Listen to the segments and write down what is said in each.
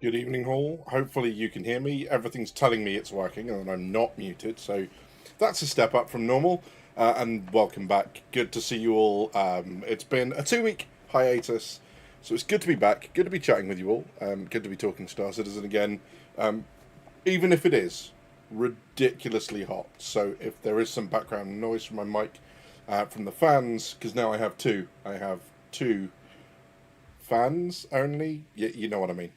Good evening, all. Hopefully, you can hear me. Everything's telling me it's working and I'm not muted, so that's a step up from normal. And welcome back. Good to see you all. It's been a 2 week hiatus, so it's good to be back. Good to be chatting with you all. Good to be talking Star Citizen again, um, even if it is ridiculously hot. So, if there is some background noise from my mic, from the fans, because now I have two. I have two fans only. You know what I mean.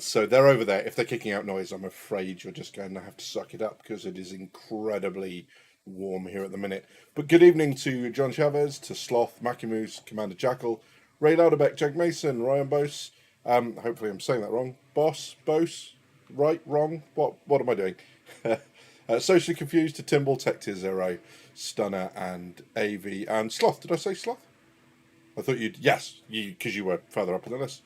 So they're over there. If they're kicking out noise, I'm afraid you're just going to have to suck it up because it is incredibly warm here at the minute. But good evening to John Chavez, to Sloth, Macamoose, Commander Jackal, Ray Louderbeck, Jag Mason, Ryan Bose. Hopefully I'm saying that wrong. Boss, Bose, right, wrong. What am I doing? Socially confused to Timble, Tech Zero, Stunner, and AV, and Sloth. Did I say Sloth? I thought you'd yes, because you were further up in the list.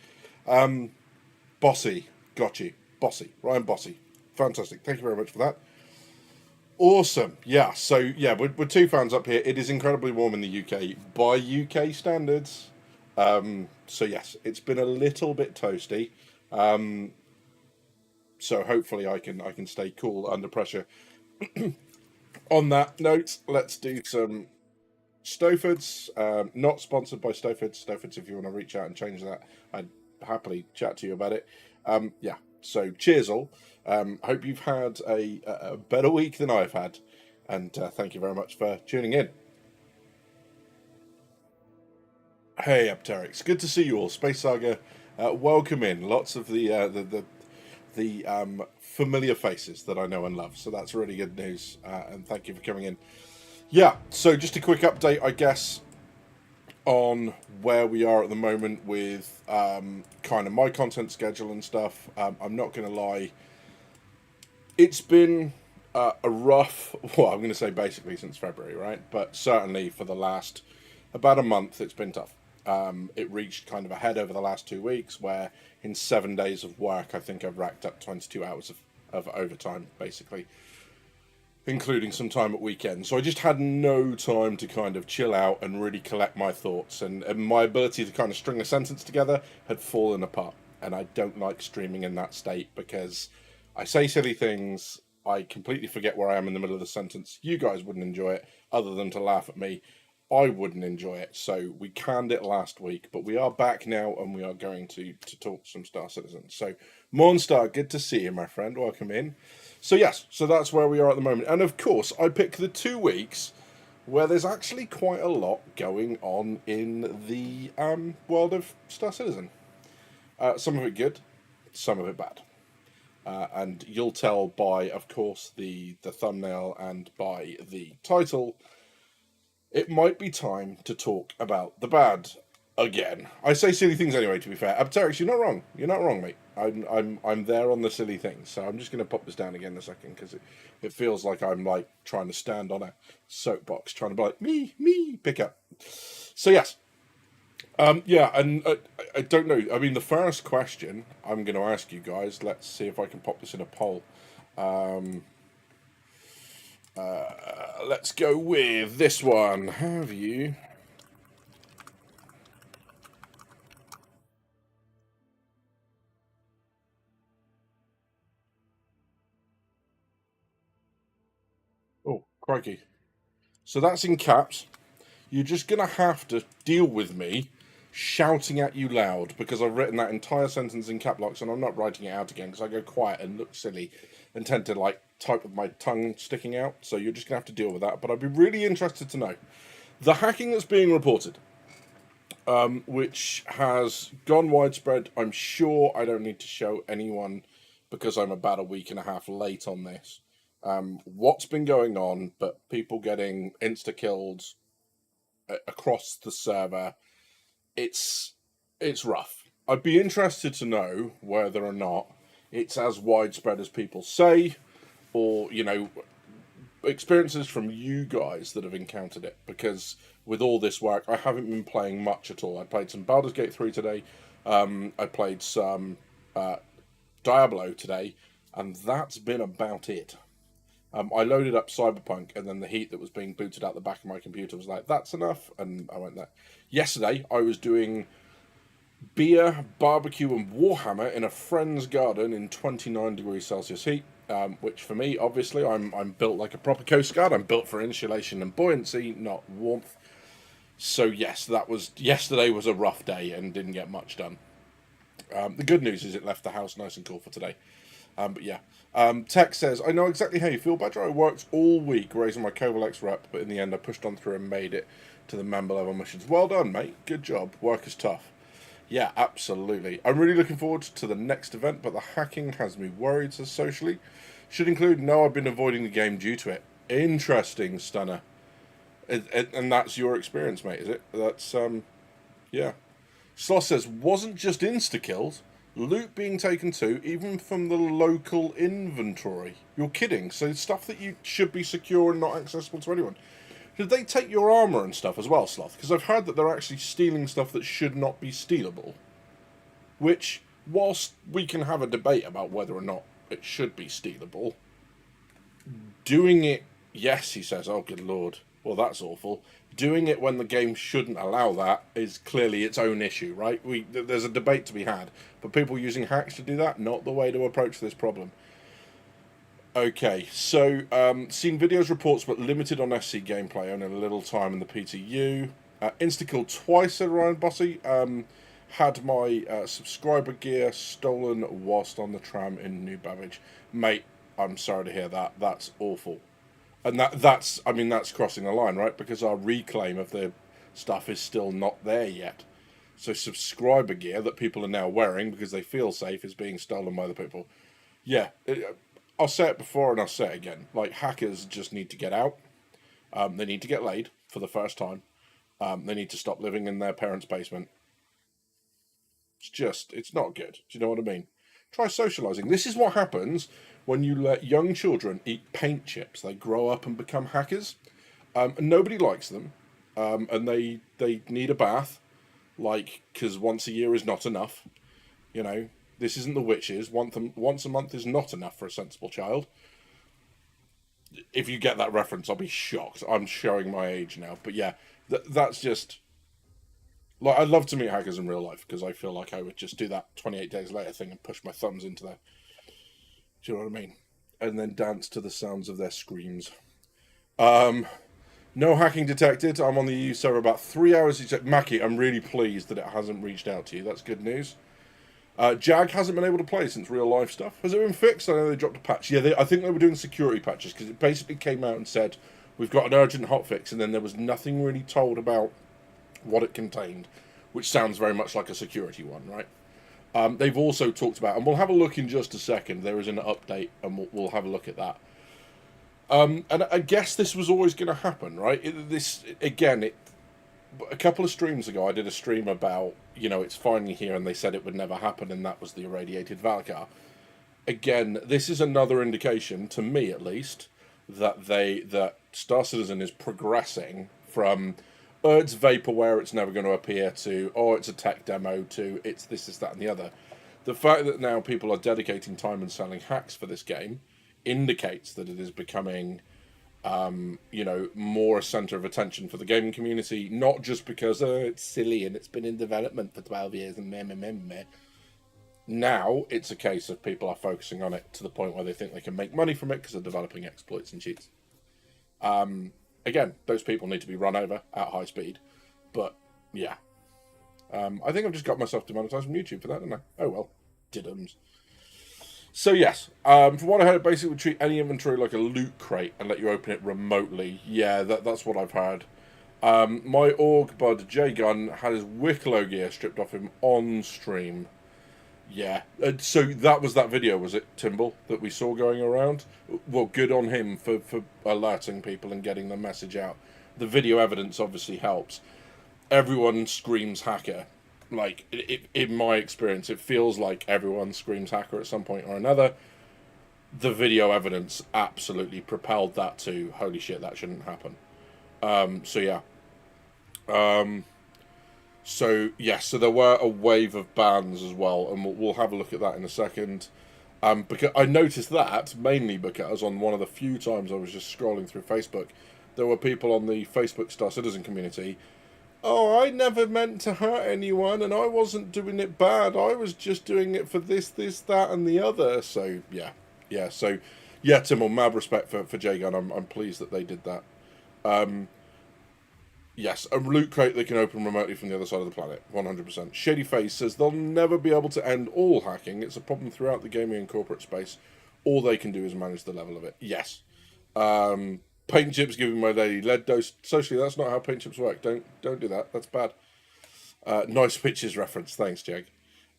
Bossy, got you. Bossy, Ryan Bossy. Fantastic. Thank you very much for that. Awesome. Yeah, so yeah, we're two fans up here. It is incredibly warm in the UK by UK standards. So yes, it's been a little bit toasty. Um, so hopefully I can stay cool under pressure. On that note, let's do some Stofords. Not sponsored by Stofords. Stofords, if you want to reach out and change that, I'd happily chat to you about it. Yeah. So cheers all. Hope you've had a better week than I've had, and thank you very much for tuning in. Hey, Apteryx, good to see you all. Space Saga, welcome in. Lots of the familiar faces that I know and love. So that's really good news, and thank you for coming in. Yeah. So just a quick update, I guess, on where we are at the moment with kind of my content schedule and stuff. I'm not going to lie, it's been a rough, well, I'm going to say basically since February, right? But certainly for the last about a month, it's been tough. It reached kind of a head over the last 2 weeks where in 7 days of work, I think I've racked up 22 hours of overtime, basically, including some time at weekends. So I just had no time to kind of chill out and really collect my thoughts, and my ability to kind of string a sentence together had fallen apart. And I don't like streaming in that state because I say silly things, I completely forget where I am in the middle of the sentence. You guys wouldn't enjoy it other than to laugh at me. I wouldn't enjoy it. So we canned it last week, but we are back now and we are going to talk some Star Citizen. So Mornstar, good to see you, my friend. Welcome in. So yes, so that's where we are at the moment. And of course, I pick the 2 weeks where there's actually quite a lot going on in the world of Star Citizen. Some of it good, some of it bad. And you'll tell by, of course, the thumbnail and by the title, it might be time to talk about the bad again. I say silly things anyway. To be fair, Apteryx, you're not wrong. You're not wrong, mate. I'm there on the silly things. So I'm just going to pop this down again in a second because it feels like I'm like trying to stand on a soapbox, trying to be like me pick up. So yes, yeah, and I don't know. I mean, the first question I'm going to ask you guys. Let's see if I can pop this in a poll. Let's go with this one. Have you? Oh, crikey. So that's in caps. You're just going to have to deal with me shouting at you loud because I've written that entire sentence in cap locks and I'm not writing it out again because I go quiet and look silly and tend to like type with my tongue sticking out. So you're just going to have to deal with that. But I'd be really interested to know the hacking that's being reported, which has gone widespread. I'm sure I don't need to show anyone because I'm about a week and a half late on this. What's been going on, but people getting insta killed across the server. It's it's rough. I'd be interested to know whether or not it's as widespread as people say, or experiences from you guys that have encountered it. Because with all this work, I haven't been playing much at all. I played some Baldur's Gate 3 today. I played some Diablo today, and that's been about it. I loaded up Cyberpunk, and then the heat that was being booted out the back of my computer was like, "That's enough," and I went there. Yesterday, I was doing beer, barbecue, and Warhammer in a friend's garden in 29 degrees Celsius heat. Which for me, obviously, I'm built like a proper Coast Guard. I'm built for insulation and buoyancy, not warmth. So yes, yesterday was a rough day and didn't get much done. The good news is it left the house nice and cool for today. But yeah. Tech says, I know exactly how you feel, Badger. I worked all week raising my Covalex rep, but in the end I pushed on through and made it to the member level missions. Well done, mate. Good job. Work is tough. Yeah, absolutely. I'm really looking forward to the next event, but the hacking has me worried, says Socially. Should include, no, I've been avoiding the game due to it. Interesting, Stunner. And that's your experience, mate, is it? That's, yeah. Sloth says, wasn't just insta-kills. Loot being taken too, even from the local inventory. You're kidding. So stuff that you should be secure and not accessible to anyone. Did they take your armour and stuff as well, Sloth? Because I've heard that they're actually stealing stuff that should not be stealable. Which, whilst we can have a debate about whether or not it should be stealable, doing it, yes, he says, oh good lord, well that's awful. Doing it when the game shouldn't allow that is clearly its own issue, right? There's a debate to be had. But people using hacks to do that, not the way to approach this problem. Okay, so seen videos, reports, but limited on SC gameplay, only a little time in the PTU. Insta-kill twice, said Ryan Bossy. Had my subscriber gear stolen whilst on the tram in New Babbage. Mate, I'm sorry to hear that. That's awful. And that's crossing the line, right? Because our reclaim of the stuff is still not there yet. So subscriber gear that people are now wearing because they feel safe is being stolen by the people. Yeah, I'll say it before and I'll say it again. Like, hackers just need to get out. They need to get laid for the first time. They need to stop living in their parents' basement. It's not good. Do you know what I mean? Try socializing. This is what happens when you let young children eat paint chips. They grow up and become hackers. And nobody likes them. And they need a bath. Like, because once a year is not enough. You know, this isn't the witches. Once a month is not enough for a sensible child. If you get that reference, I'll be shocked. I'm showing my age now. But yeah, that's just... Like, I'd love to meet hackers in real life, because I feel like I would just do that 28 days later thing and push my thumbs into their... Do you know what I mean? And then dance to the sounds of their screams. No hacking detected. I'm on the EU server about 3 hours. Mackie, I'm really pleased that it hasn't reached out to you. That's good news. Jag hasn't been able to play since real life stuff. Has it been fixed? I know they dropped a patch. Yeah, I think they were doing security patches, because it basically came out and said, we've got an urgent hotfix, and then there was nothing really told about what it contained, which sounds very much like a security one, right? They've also talked about, and we'll have a look in just a second, there is an update, and we'll have a look at that. And I guess this was always going to happen, right? A couple of streams ago, I did a stream about, it's finally here, and they said it would never happen, and that was the irradiated Valkar. Again, this is another indication, to me at least, that Star Citizen is progressing from... it's vaporware, it's never going to appear, to, it's a tech demo, to, it's this, that, and the other. The fact that now people are dedicating time and selling hacks for this game indicates that it is becoming, more a centre of attention for the gaming community, not just because it's silly and it's been in development for 12 years and meh. Now, it's a case of people are focusing on it to the point where they think they can make money from it because they're developing exploits and cheats. Again, those people need to be run over at high speed. But, yeah. I think I've just got myself demonetized from YouTube for that, didn't I? Oh, well. Diddums. So, yes. From what I heard, it basically would treat any inventory like a loot crate and let you open it remotely. Yeah, that's what I've heard. My org bud, J-Gun, had his Wicklow gear stripped off him on stream. Yeah, so that was that video, was it, Timble, that we saw going around? Well, good on him for alerting people and getting the message out. The video evidence obviously helps. Everyone screams hacker. Like, in my experience, it feels like everyone screams hacker at some point or another. The video evidence absolutely propelled that to, holy shit, that shouldn't happen. So yeah. So, yes, so there were a wave of bans as well, and we'll have a look at that in a second. Because I noticed that, mainly because on one of the few times I was just scrolling through Facebook, there were people on the Facebook Star Citizen community oh, I never meant to hurt anyone, and I wasn't doing it bad. I was just doing it for this, that, and the other. So yeah. So yeah, Tim, on mad respect for Jagan. I'm pleased that they did that. Yes, a loot crate they can open remotely from the other side of the planet. 100%. Shady Face says they'll never be able to end all hacking. It's a problem throughout the gaming and corporate space. All they can do is manage the level of it. Yes. Paint chips giving my lady lead dose. Socially, that's not how paint chips work. Don't do that. That's bad. Nice pitches reference. Thanks, Jag.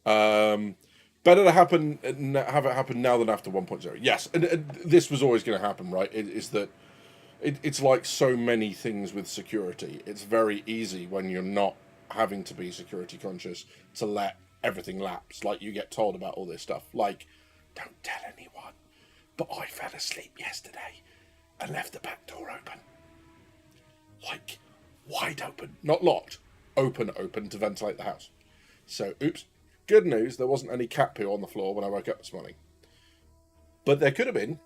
Better to have it happen now than after 1.0. Yes, and this was always going to happen, right? It's like so many things with security. It's very easy when you're not having to be security conscious to let everything lapse. Like, you get told about all this stuff. Like, don't tell anyone, but I fell asleep yesterday and left the back door open. Like, wide open. Not locked. Open to ventilate the house. So, oops. Good news, there wasn't any cat poo on the floor when I woke up this morning. But there could have been.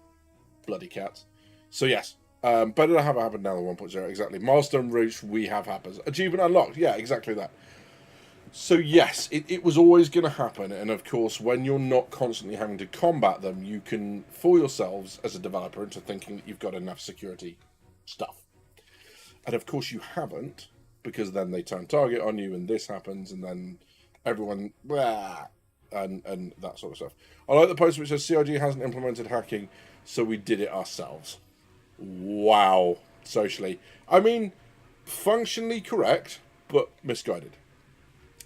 Bloody cats. So, yes. Better to have it happen now than 1.0, exactly. Milestone reached, we have happens. Achievement unlocked, yeah, exactly that. So yes, it was always going to happen, and of course, when you're not constantly having to combat them, you can fool yourselves as a developer into thinking that you've got enough security stuff. And of course you haven't, because then they turn target on you, and this happens, and then everyone, blah, and that sort of stuff. I like the post which says CRG hasn't implemented hacking, so we did it ourselves. Wow, socially. I mean, functionally correct, but misguided.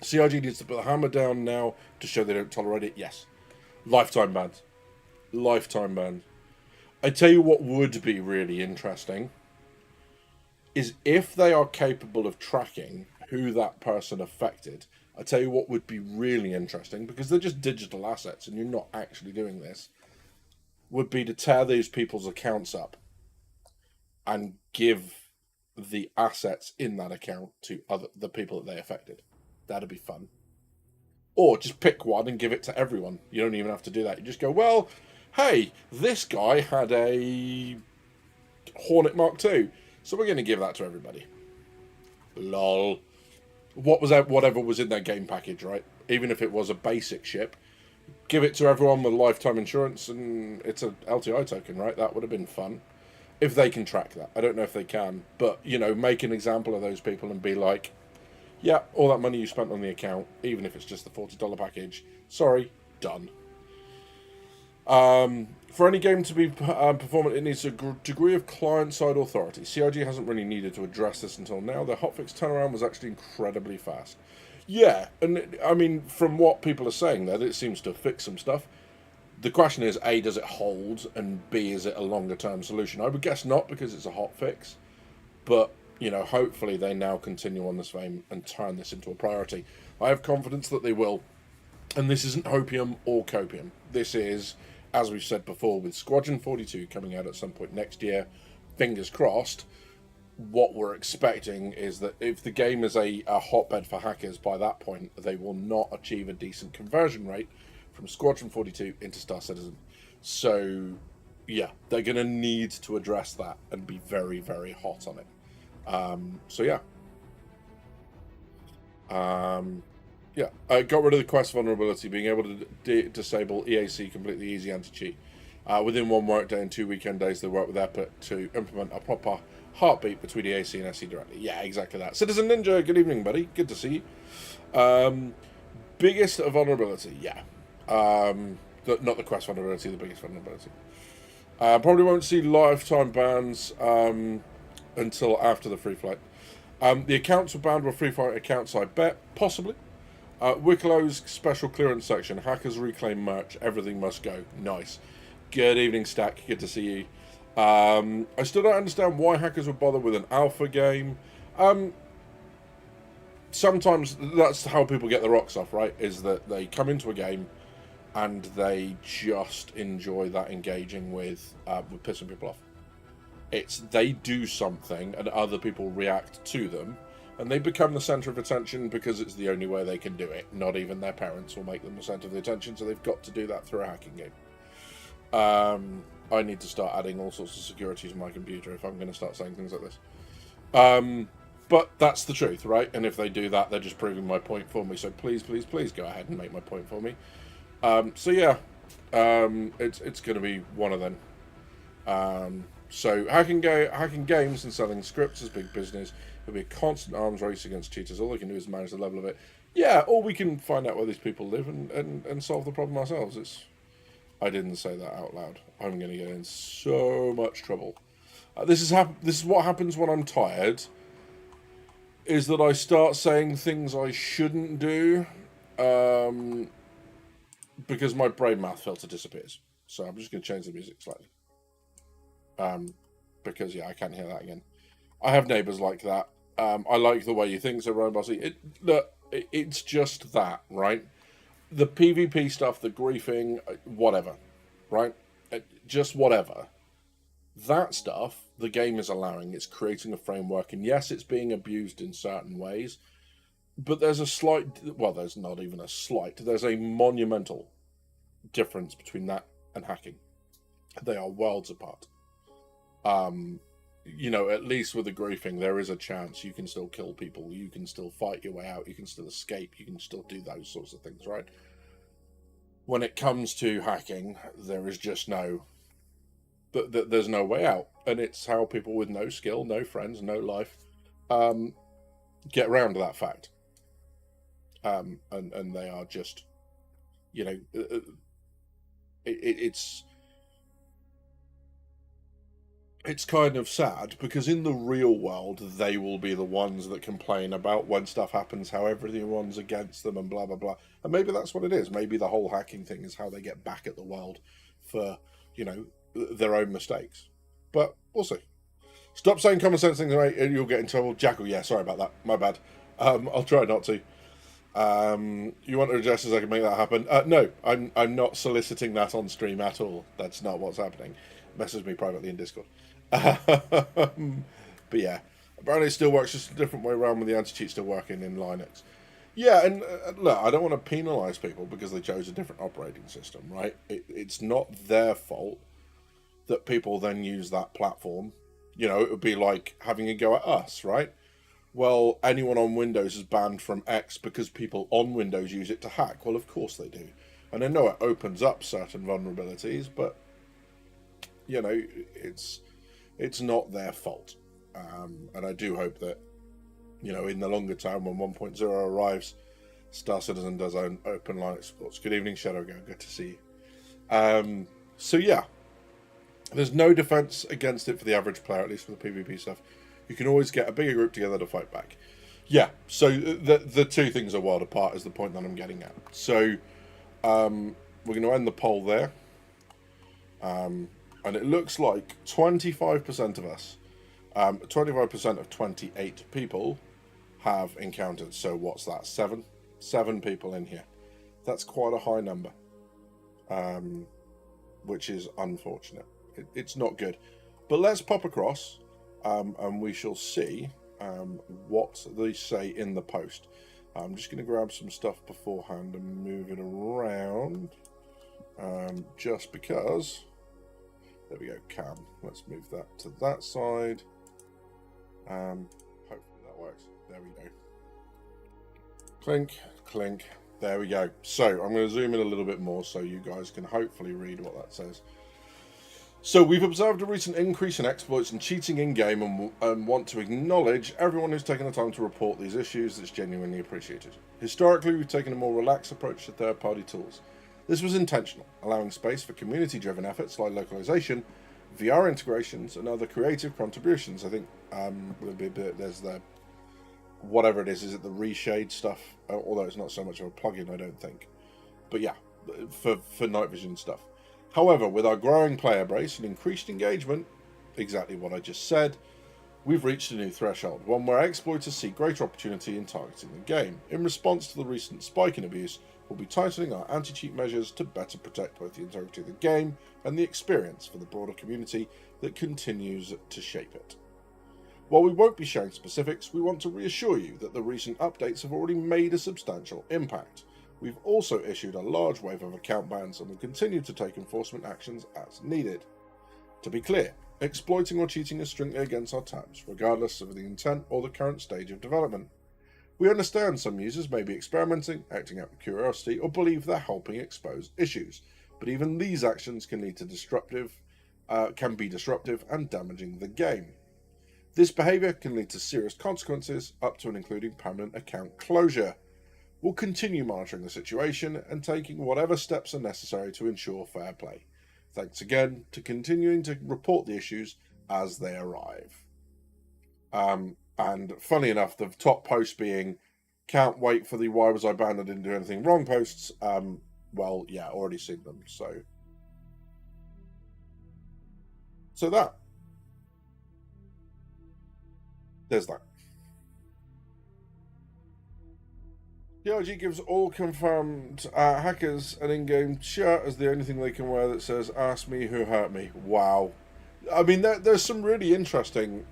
CRG needs to put the hammer down now to show they don't tolerate it. Yes. Lifetime bans. Lifetime bans. I tell you what would be really interesting is if they are capable of tracking who that person affected. I tell you what would be really interesting, because they're just digital assets and you're not actually doing this, would be to tear these people's accounts up and give the assets in that account to the people that they affected. That'd be fun. Or just pick one and give it to everyone. You don't even have to do that. You just go, well, hey, this guy had a Hornet Mark II, so we're going to give that to everybody. Lol. What was that? Whatever was in their game package, right? Even if it was a basic ship, give it to everyone with lifetime insurance, and it's a LTI token, right? That would have been fun. If they can track that. I don't know if they can, but, you know, make an example of those people and be like, yeah, all that money you spent on the account, even if it's just the $40 package, sorry, done. For any game to be performant, it needs a degree of client-side authority. CRG hasn't really needed to address this until now. Their hotfix turnaround was actually incredibly fast. Yeah, and I mean, from what people are saying there, it seems to fix some stuff. The question is, A, does it hold, and B, is it a longer-term solution? I would guess not, because it's a hotfix, but, you know, hopefully they now continue on this vein and turn this into a priority. I have confidence that they will, and this isn't hopium or copium. This is, as we've said before, with Squadron 42 coming out at some point next year, fingers crossed, what we're expecting is that if the game is a hotbed for hackers by that point, they will not achieve a decent conversion rate from Squadron 42 into Star Citizen. So, yeah, they're going to need to address that and be very, very hot on it. So, yeah. Got rid of the quest vulnerability, being able to disable EAC completely easy anti-cheat. Within one workday and 2 weekend days, they work with Epic to implement a proper heartbeat between EAC and SC directly. Yeah, exactly that. Citizen Ninja, good evening, buddy. Good to see you. Biggest vulnerability, yeah. Not the quest vulnerability, the biggest vulnerability. Probably won't see lifetime bans until after the free flight. The accounts were banned with free flight accounts, I bet. Possibly. Wicklow's special clearance section. Hackers reclaim merch. Everything must go. Nice. Good evening, Stack. Good to see you. I still don't understand why hackers would bother with an alpha game. Sometimes that's how people get the rocks off, right? Is that they come into a game and they just enjoy that engaging with pissing people off. It's they do something and other people react to them, and they become the centre of attention because it's the only way they can do it. Not even their parents will make them the centre of the attention, so they've got to do that through a hacking game. I need to start adding all sorts of security to my computer if I'm going to start saying things like this. But that's the truth, right? And if they do that, they're just proving my point for me. So please, please, please go ahead and make my point for me. So yeah, it's going to be one of them. So hacking games and selling scripts is big business. It'll be a constant arms race against cheaters. All they can do is manage the level of it. Yeah, or we can find out where these people live and solve the problem ourselves. I didn't say that out loud. I'm going to get in so much trouble. This is what happens when I'm tired. Is that I start saying things I shouldn't do, because my brain math filter disappears. So I'm just going to change the music slightly. Because yeah, I can't hear that again. I have neighbours like that. I like the way you think so, Ryan Bossy. It's just that, right? The PvP stuff, the griefing, whatever, right? Just whatever. That stuff, the game is allowing. It's creating a framework, and yes, it's being abused in certain ways. But there's a slight, well, there's not even a slight, there's a monumental difference between that and hacking. They are worlds apart. At least with the griefing, there is a chance you can still kill people, you can still fight your way out, you can still escape, you can still do those sorts of things, right? When it comes to hacking, there is just there's no way out, and it's how people with no skill, no friends, no life, get around that fact. And they are just, it's kind of sad, because in the real world, they will be the ones that complain about when stuff happens, how everyone's against them and blah, blah, blah. And maybe that's what it is. Maybe the whole hacking thing is how they get back at the world for, their own mistakes. But we'll see. Stop saying common sense things, right? You'll get in trouble. Jackal, yeah, sorry about that. My bad. I'll try not to. You want to address as I can make that happen? No, I'm not soliciting that on stream at all. That's not what's happening. Message me privately in Discord. But yeah, apparently it still works, just a different way around with the anti-cheat still working in Linux. Yeah, and look, I don't want to penalise people because they chose a different operating system, right? It's not their fault that people then use that platform. It would be like having a go at us, right? Well, anyone on Windows is banned from X because people on Windows use it to hack. Well, of course they do. And I know it opens up certain vulnerabilities, but, it's not their fault. And I do hope that, in the longer term, when 1.0 arrives, Star Citizen does own open Linux supports. Good evening, Shadowgo. Good to see you. So, yeah. There's no defense against it for the average player, at least for the PvP stuff. You can always get a bigger group together to fight back. Yeah, so the two things are world apart is the point that I'm getting at. So we're going to end the poll there. And it looks like 25% of us, 25% of 28 people have encountered. So what's that? Seven people in here. That's quite a high number, which is unfortunate. It's not good. But let's pop across, and we shall see what they say in the post. I'm just going to grab some stuff beforehand and move it around, just because. There we go, cam. Let's move that to that side. Hopefully that works. There we go. Clink, clink. There we go. So I'm going to zoom in a little bit more so you guys can hopefully read what that says. So we've observed a recent increase in exploits and cheating in-game and want to acknowledge everyone who's taken the time to report these issues. That's genuinely appreciated. Historically, we've taken a more relaxed approach to third-party tools. This was intentional, allowing space for community-driven efforts like localization, VR integrations, and other creative contributions. I think there's the, whatever it is it the reshade stuff? Although it's not so much of a plugin, I don't think. But yeah, for night vision stuff. However, with our growing player base and increased engagement, exactly what I just said, we've reached a new threshold, one where exploiters see greater opportunity in targeting the game. In response to the recent spike in abuse, we'll be tightening our anti-cheat measures to better protect both the integrity of the game and the experience for the broader community that continues to shape it. While we won't be sharing specifics, we want to reassure you that the recent updates have already made a substantial impact. We've also issued a large wave of account bans and will continue to take enforcement actions as needed. To be clear, Exploiting or cheating is strictly against our terms, regardless of the intent or the current stage of development. We understand some users may be experimenting, acting out of curiosity, or believe they're helping expose issues, but even these actions can be disruptive and damaging the game. This behaviour can lead to serious consequences, up to and including permanent account closure. We'll continue monitoring the situation and taking whatever steps are necessary to ensure fair play. Thanks again to continuing to report the issues as they arrive. And funny enough, the top post being, can't wait for the why was I banned, I didn't do anything wrong posts. Well, yeah, already seen them. So that. There's that. DRG gives all confirmed hackers an in-game shirt as the only thing they can wear that says "Ask me who hurt me." Wow. I mean, there's some really interesting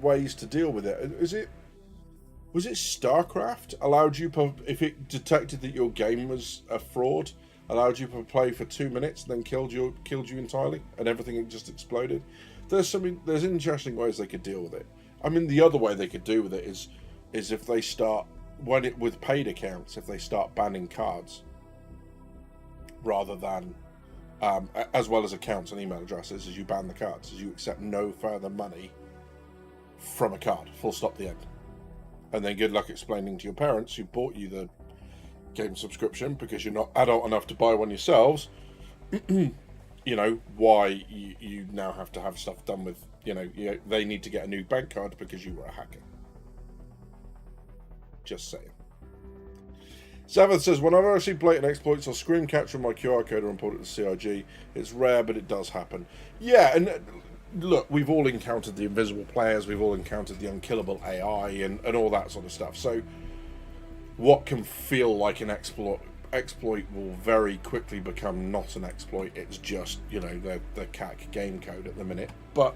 ways to deal with it. Was it StarCraft allowed you, if it detected that your game was a fraud, allowed you to play for 2 minutes, and then killed you entirely, and everything just exploded? There's interesting ways they could deal with it. I mean, the other way they could do with it is if they start with paid accounts, if they start banning cards rather than as well as accounts and email addresses, as you ban the cards, as you accept no further money from a card, full stop, the end. And then good luck explaining to your parents who bought you the game subscription, because you're not adult enough to buy one yourselves, why you now have to have stuff done with, they need to get a new bank card because you were a hacker. Just saying. Savath says, whenever I see blatant exploits, I'll screen capture my QR code and report it to CIG. It's rare, but it does happen. Yeah, and look, we've all encountered the invisible players, we've all encountered the unkillable AI and all that sort of stuff. So what can feel like an exploit will very quickly become not an exploit. It's just, the CAC game code at the minute. But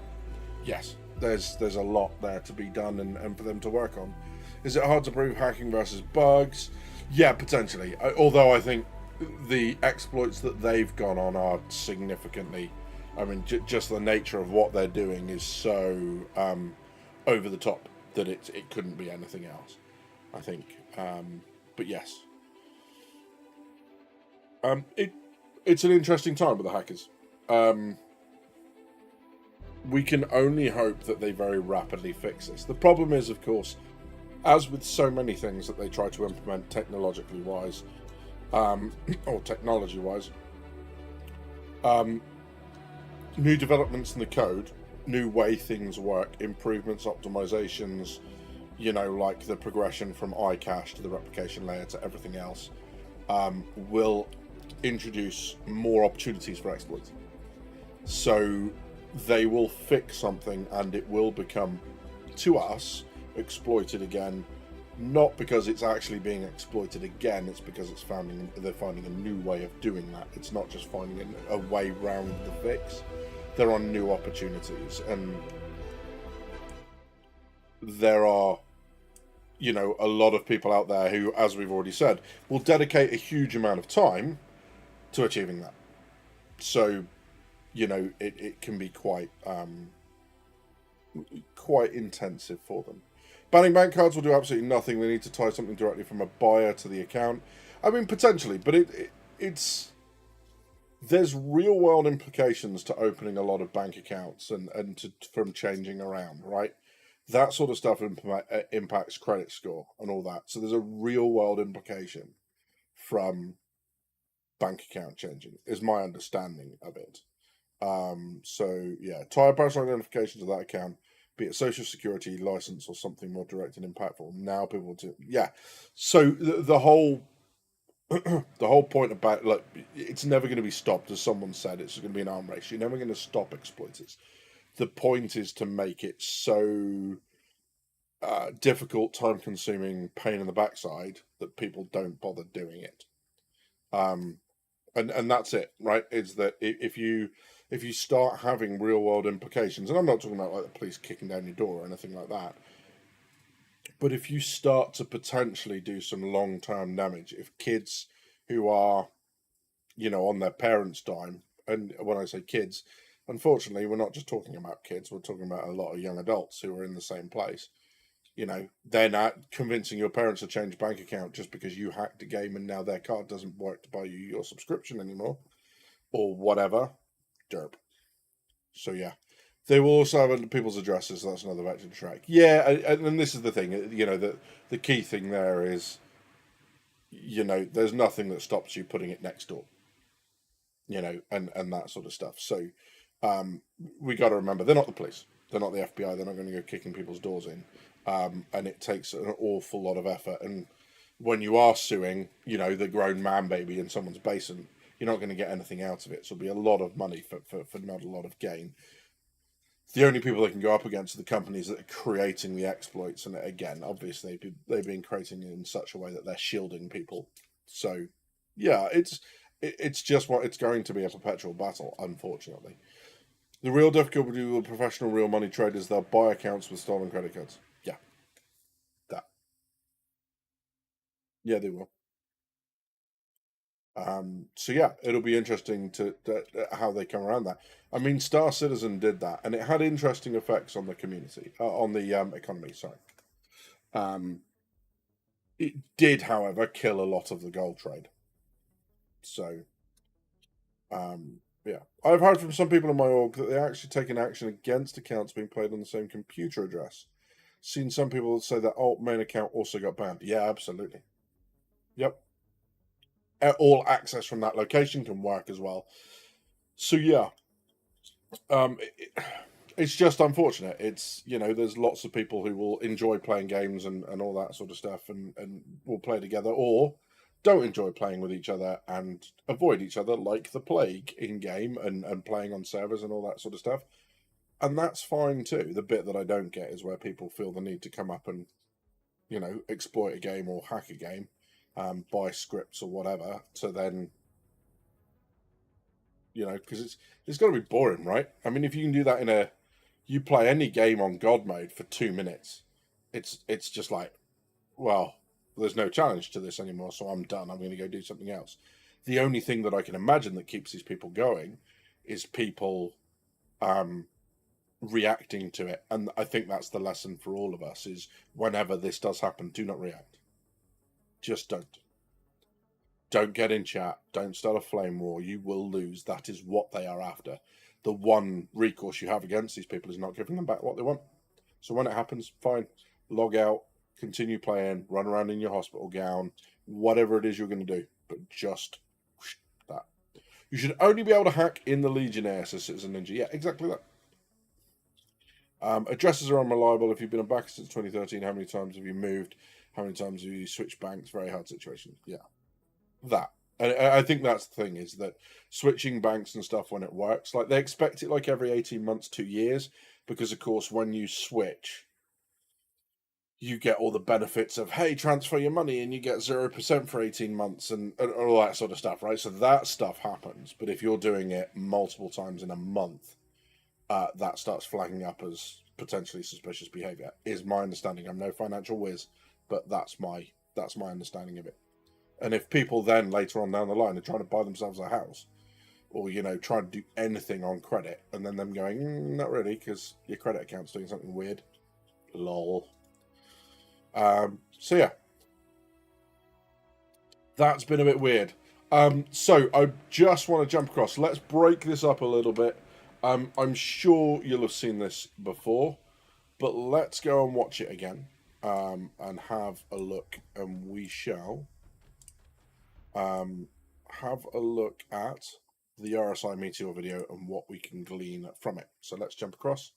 yes, there's a lot there to be done and for them to work on. Is it hard to prove hacking versus bugs? Yeah, potentially. Although I think the exploits that they've gone on are significantly, I mean, just the nature of what they're doing is so over the top that it couldn't be anything else, I think. But yes, it's an interesting time with the hackers. We can only hope that they very rapidly fix this. The problem is, of course, as with so many things that they try to implement technologically wise, or technology wise, new developments in the code, new way things work, improvements, optimizations, like the progression from iCache to the replication layer to everything else, will introduce more opportunities for exploits. So they will fix something and it will become, to us, exploited again, not because it's actually being exploited again, it's because they're finding a new way of doing that. It's not just finding a way round the fix. There are new opportunities, and there are, a lot of people out there who, as we've already said, will dedicate a huge amount of time to achieving that. So, it can be quite intensive for them. Banning bank cards will do absolutely nothing. They need to tie something directly from a buyer to the account. I mean, potentially, but there's real world implications to opening a lot of bank accounts and from changing around, right? That sort of stuff impacts credit score and all that. So there's a real world implication from bank account changing, is my understanding of it. So yeah, tie a personal identification to that account, be it social security, license, or something more direct and impactful. Now people do, yeah. So the whole the whole point about, look, it's never going to be stopped. As someone said, it's going to be an arm race. You're never going to stop exploiters. The point is to make it so difficult, time-consuming, pain in the backside that people don't bother doing it. And that's it, right? Is that if you start having real world implications, and I'm not talking about like the police kicking down your door or anything like that, but if you start to potentially do some long term damage, if kids who are, on their parents' dime, and when I say kids, Unfortunately, we're not just talking about kids, we're talking about a lot of young adults who are in the same place. You know, they're not convincing your parents to change bank account just because you hacked a game and now their card doesn't work to buy you your subscription anymore or whatever. Derp. So yeah, they will also have people's addresses. So that's another vector to track. Yeah, and this is the thing. You know, the key thing there is, you know, there's nothing that stops you putting it next door. You know, and that sort of stuff. So we got to remember they're not the police. They're not the FBI. They're not going to go kicking people's doors in. And it takes an awful lot of effort. And when you are suing, you know, the grown man baby in someone's basement, you're not going to get anything out of it. So it'll be a lot of money for not a lot of gain. The only people that can go up against are the companies that are creating the exploits. And again, obviously, they've been creating it in such a way that they're shielding people. So, yeah, it's just what it's going to be, a perpetual battle, unfortunately. The real difficulty with professional real money traders, they'll buy accounts with stolen credit cards. Yeah, that. Yeah, they will. So yeah, it'll be interesting to how they come around that. I mean, Star Citizen did that, and it had interesting effects on the community, on the economy. Sorry. Um, it did, however, kill a lot of the gold trade. So, yeah, I've heard from some people in my org that they're actually taking action against accounts being played on the same computer address. Seen some people say that alt main account also got banned. Yeah, absolutely. Yep. All access from that location can work as well. So yeah, um, it, it's just unfortunate. It's, you know, there's lots of people who will enjoy playing games and all that sort of stuff and will play together, or don't enjoy playing with each other and avoid each other like the plague in game and playing on servers and all that sort of stuff. And that's fine too. The bit that I don't get is where people feel the need to come up and, you know, exploit a game or hack a game, buy scripts or whatever to then, you know, because it's got to be boring, right? I mean, if you can do that you play any game on God mode for 2 minutes, it's just like, well, there's no challenge to this anymore, so I'm done. I'm going to go do something else. The only thing that I can imagine that keeps these people going is people reacting to it, and I think that's the lesson for all of us: is whenever this does happen, do not react. Just don't. Don't get in chat. Don't start a flame war. You will lose. That is what they are after. The one recourse you have against these people is not giving them back what they want. So when it happens, fine. Log out, continue playing, run around in your hospital gown, whatever it is you're going to do. But just that. You should only be able to hack in the Legionnaire, says Citizen Ninja. Yeah, exactly that. Addresses are unreliable. If you've been a backer since 2013, how many times have you moved? How many times have you switched banks? Very hard situation. Yeah. That. And I think that's the thing, is that switching banks and stuff, when it works, like they expect it like every 18 months, 2 years, because of course when you switch, you get all the benefits of, hey, transfer your money and you get 0% for 18 months and all that sort of stuff, right? So that stuff happens. But if you're doing it multiple times in a month, that starts flagging up as potentially suspicious behavior, is my understanding. I'm no financial whiz, but that's my understanding of it. And if people then later on down the line are trying to buy themselves a house, or, you know, try to do anything on credit, and then them going, not really, because your credit account's doing something weird. Lol. So yeah, that's been a bit weird. So I just want to jump across. Let's break this up a little bit. I'm sure you'll have seen this before, but let's go and watch it again, and have a look, and we shall have a look at the RSI Meteor video and what we can glean from it. So let's jump across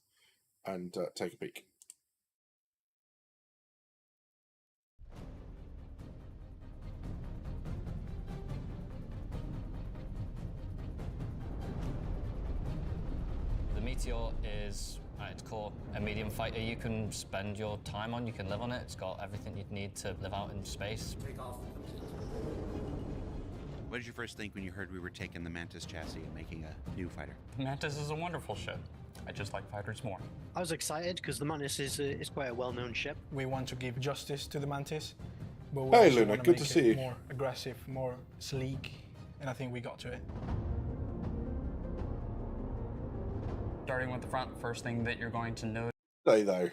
and take a peek. The Meteor is, at its core, a medium fighter you can spend your time on, you can live on it. It's got everything you'd need to live out in space. What did you first think when you heard we were taking the Mantis chassis and making a new fighter? Mantis is a wonderful ship. I just like fighters more. I was excited because the Mantis is quite a well-known ship. We want to give justice to the Mantis, but we Hey, also Luna, want good make to see it you. more aggressive, more sleek, and I think we got to it. starting with the front, first thing that you're going to notice They though.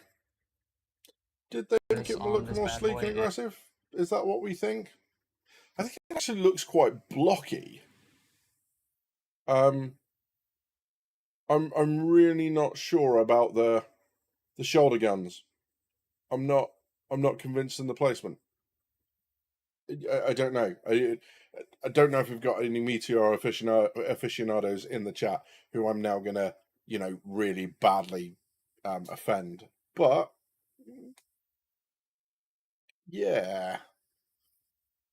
Did they make it on look this more bad sleek boy, and it- aggressive? Is that what we think? I think it actually looks quite blocky. I'm really not sure about the shoulder guns. I'm not convinced in the placement. I don't know. I don't know if we've got any Meteor aficionados in the chat who I'm now gonna, really badly offend. But yeah,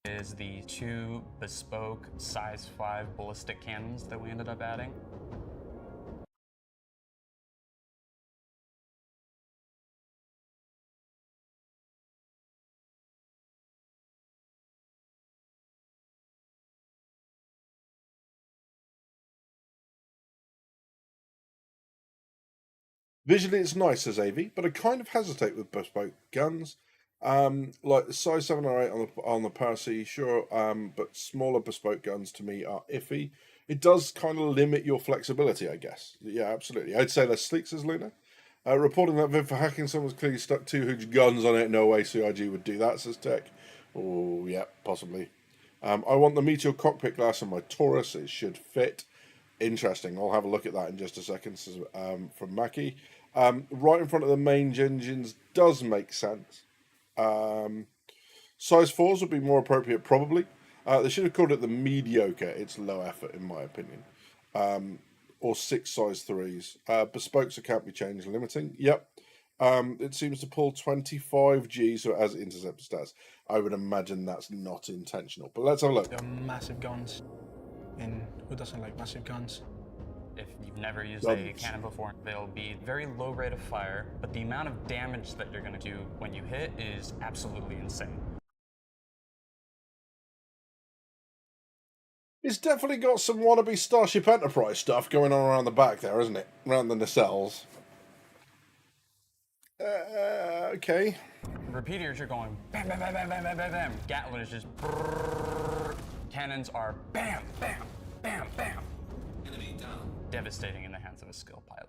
is the 2 bespoke size 5 ballistic cannons that we ended up adding. visually it's nice, says AV, but I kind of hesitate with bespoke guns. Like the size 7 or 8 on the Percy, sure, but smaller bespoke guns to me are iffy. It does kind of limit your flexibility, I guess. Yeah, absolutely. I'd say less sleek, says Luna. Reporting that Viv for hacking someone's clearly stuck 2 huge guns on it. No way CIG would do that, says Tech. Oh, yeah, possibly. I want the Meteor cockpit glass on my Taurus. It should fit. Interesting. I'll have a look at that in just a second, says, from Mackie. Right in front of the main engines does make sense. Size 4s would be more appropriate, probably. They should have called it the mediocre. It's low effort, in my opinion. Or 6 size 3s. Bespokes can't be changed, limiting. Yep. It seems to pull 25G, so it has interceptor stats. I would imagine that's not intentional. But let's have a look. They're massive guns. And who doesn't like massive guns? If you've never used a cannon before, they'll be very low rate of fire, but the amount of damage that you're going to do when you hit is absolutely insane. It's definitely got some wannabe Starship Enterprise stuff going on around the back there, isn't it? Around the nacelles. Okay. Repeaters, you're going bam, bam, bam, bam, bam, bam, bam, bam. Gatling is just brrrr. Cannons are bam, bam, bam, bam. Enemy down. Devastating in the hands of a skilled pilot.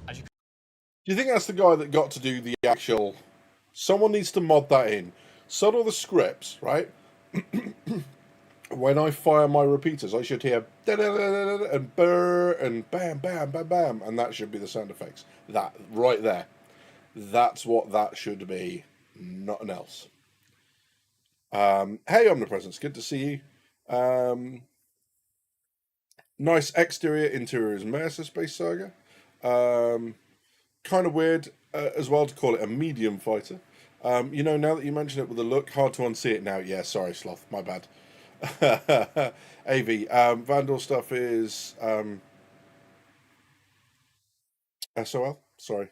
As you Do you think that's the guy that got to do the actual... Someone needs to mod that in. So do the scripts, right? When I fire my repeaters, I should hear da-da-da-da-da and burr and bam, bam, bam, bam, and that should be the sound effects. That, right there. That's what that should be, nothing else. Hey, Omnipresence, good to see you. Nice exterior, interior is Mercer Space Saga. Kind of weird as well to call it a medium fighter. Now that you mention it with the look, hard to unsee it now. Yeah, sorry, Sloth, my bad. AV. Vandal stuff is SOL. Sorry.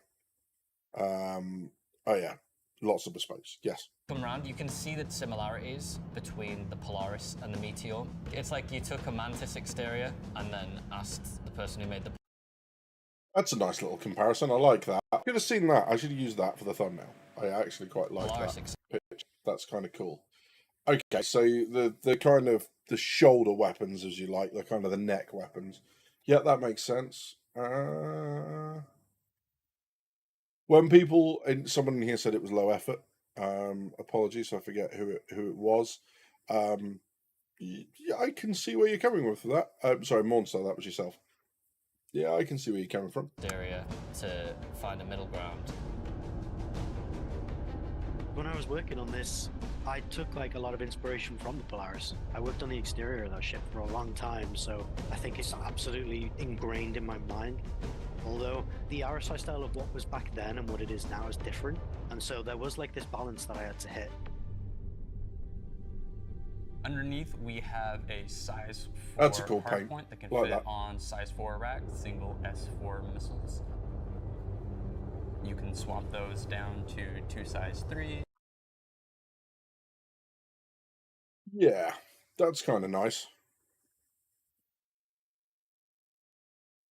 Oh yeah, lots of bespokes. Yes. come around, you can see the similarities between the Polaris and the Meteor. It's like you took a Mantis exterior and then asked the person who made the That's a nice little comparison. I like that. I could have seen that. I should have used that for the thumbnail. I actually quite like Polaris that picture. That's kind of cool. Okay, so the kind of the shoulder weapons, as you like, the kind of the neck weapons. Yeah, that makes sense. When someone in here said it was low effort. Apologies, I forget who it was. Yeah, I can see where you're coming with that. Sorry, Monster, that was yourself. Yeah, I can see where you're coming from. exterior to find a middle ground. When I was working on this, I took like a lot of inspiration from the Polaris. I worked on the exterior of that ship for a long time, so I think it's absolutely ingrained in my mind. Although the RSI style of what was back then and what it is now is different, and so there was like this balance that I had to hit. underneath, we have a size 4 That's a cool paint. hardpoint that can Like fit that. on size 4 rack, single S4 missiles. You can swap those down to 2 size 3. Yeah, that's kind of nice.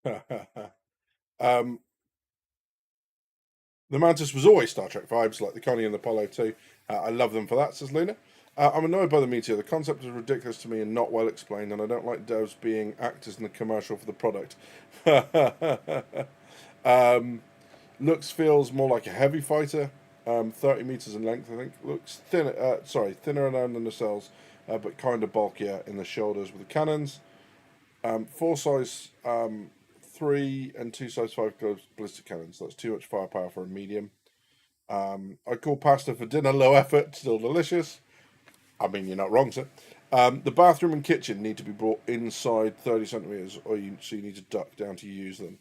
The Mantis was always Star Trek vibes, like the Connie and the Apollo too. I love them for that, says Luna. I'm annoyed by the Meteor. The concept is ridiculous to me and not well explained, and I don't like devs being actors in the commercial for the product. Looks, feels more like a heavy fighter, 30 meters in length, I think. Looks thinner, thinner around the nacelles, but kind of bulkier in the shoulders with the cannons. 4 size 3 and 2 size 5 ballistic cannons. That's too much firepower for a medium. I call pasta for dinner low effort, still delicious. I mean, you're not wrong, sir. The bathroom and kitchen need to be brought inside 30 centimeters, so you need to duck down to use them.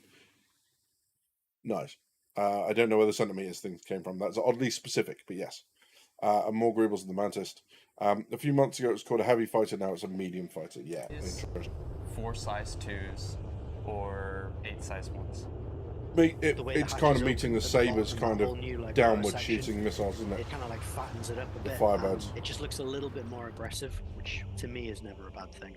Nice. I don't know where the centimeters thing came from. That's oddly specific, but yes. And more agreeables than the Mantis. A few months ago, it was called a heavy fighter. Now it's a medium fighter. Yeah. 4 size 2s or 8 size 1s. It's kind of meeting the Sabres kind of downward shooting missiles, isn't it? It kind of like fattens it up a bit. Firebirds. It just looks a little bit more aggressive, which to me is never a bad thing.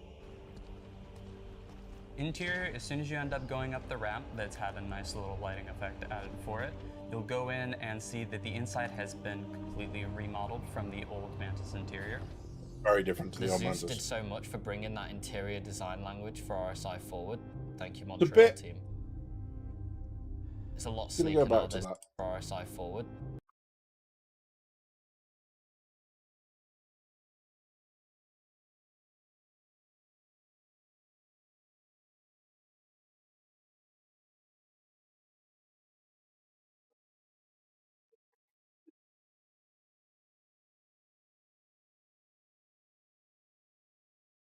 Interior, as soon as you end up going up the ramp that's had a nice little lighting effect added for it, you'll go in and see that the inside has been completely remodeled from the old Mantis interior. Very different to the old Zeus Mantis. did so much for bringing that interior design language for RSI forward. Thank you, Montreal team. It's a lot sleeker now this for RSI forward.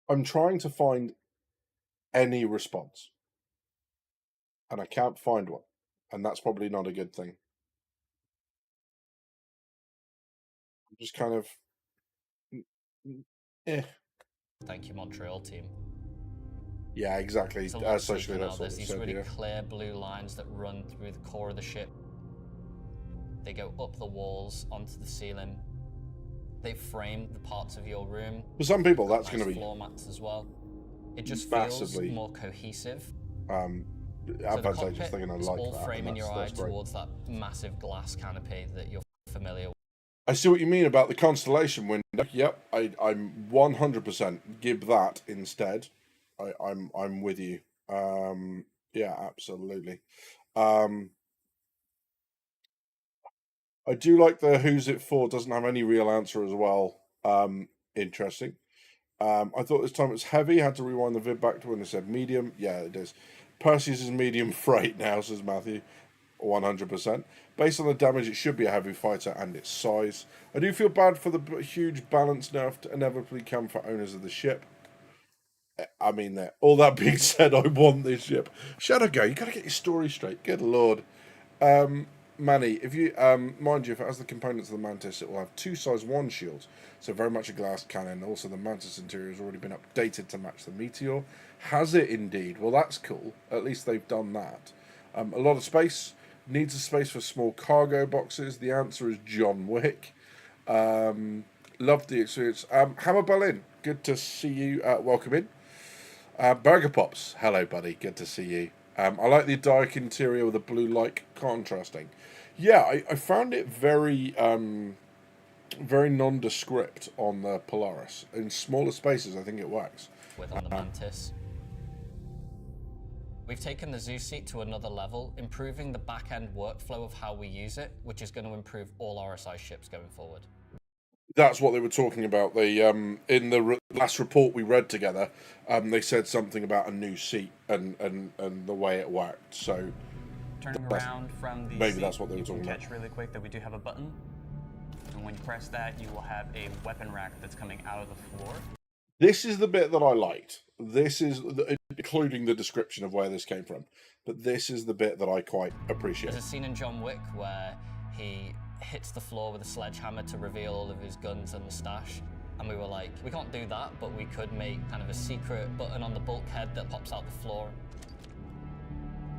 I'm trying to find any response, and I can't find one, and that's probably not a good thing. I'm just kind of, Thank you, Montreal team. Yeah, exactly. It's a lot Socially, now. that's what There's it these said, really yeah. clear blue lines that run through the core of the ship. They go up the walls onto the ceiling. They frame the parts of your room. For some people, that's Nice going to be floor mats as well. It just massively feels more cohesive. advantageous. They're going to like all that. framing your eye great. towards that massive glass canopy that you're familiar with. I see what you mean about the constellation window. Yep, I'm 100% gib that instead. I'm with you. Yeah, absolutely. I do like the who's it for doesn't have any real answer as well. Interesting. I thought this time it was heavy. Had to rewind the vid back to when they said medium. Yeah, it is. Perseus is medium freight now, says Matthew. 100%. Based on the damage, it should be a heavy fighter and its size. I do feel bad for the huge balance nerf to inevitably come for owners of the ship. I mean, all that being said, I want this ship. Shadowgo, you got to get your story straight. Good lord. Manny, if you mind you, if it has the components of the Mantis, it will have 2 size 1 shields, so very much a glass cannon. Also, the Mantis interior has already been updated to match the Meteor. Has it indeed? Well, that's cool. At least they've done that. A lot of space. Needs a space for small cargo boxes. The answer is John Wick. Loved the experience. Hammer Berlin, good to see you. Welcome in. Burger Pops, hello buddy, good to see you. I like the dark interior with the blue light contrasting. Yeah, I found it very very nondescript on the Polaris. In smaller spaces, I think it works. With on the Mantis. We've taken the Zeus seat to another level, improving the back-end workflow of how we use it, which is going to improve all RSI ships going forward. That's what they were talking about. They in the last report we read together, they said something about a new seat and the way it worked. So turning around from the maybe seat, that's what they were you can talking about. catch really quick that we do have a button, and when you press that, you will have a weapon rack that's coming out of the floor. This is the bit that I liked. This is including the description of where this came from, but this is the bit that I quite appreciate. There's a scene in John Wick where he hits the floor with a sledgehammer to reveal all of his guns and the stash. And we were like, we can't do that, but we could make kind of a secret button on the bulkhead that pops out the floor.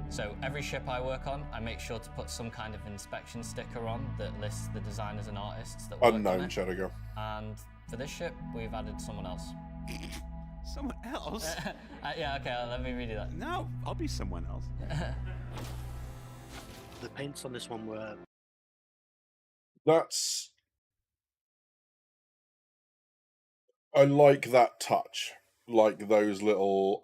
So every ship I work on, I make sure to put some kind of inspection sticker on that lists the designers and artists that work Unknown on it. Shadowgo. And for this ship, we've added someone else. Someone else? Yeah, okay, let me read you that. No, I'll be someone else. The paints on this one were... That's I like that touch, like those little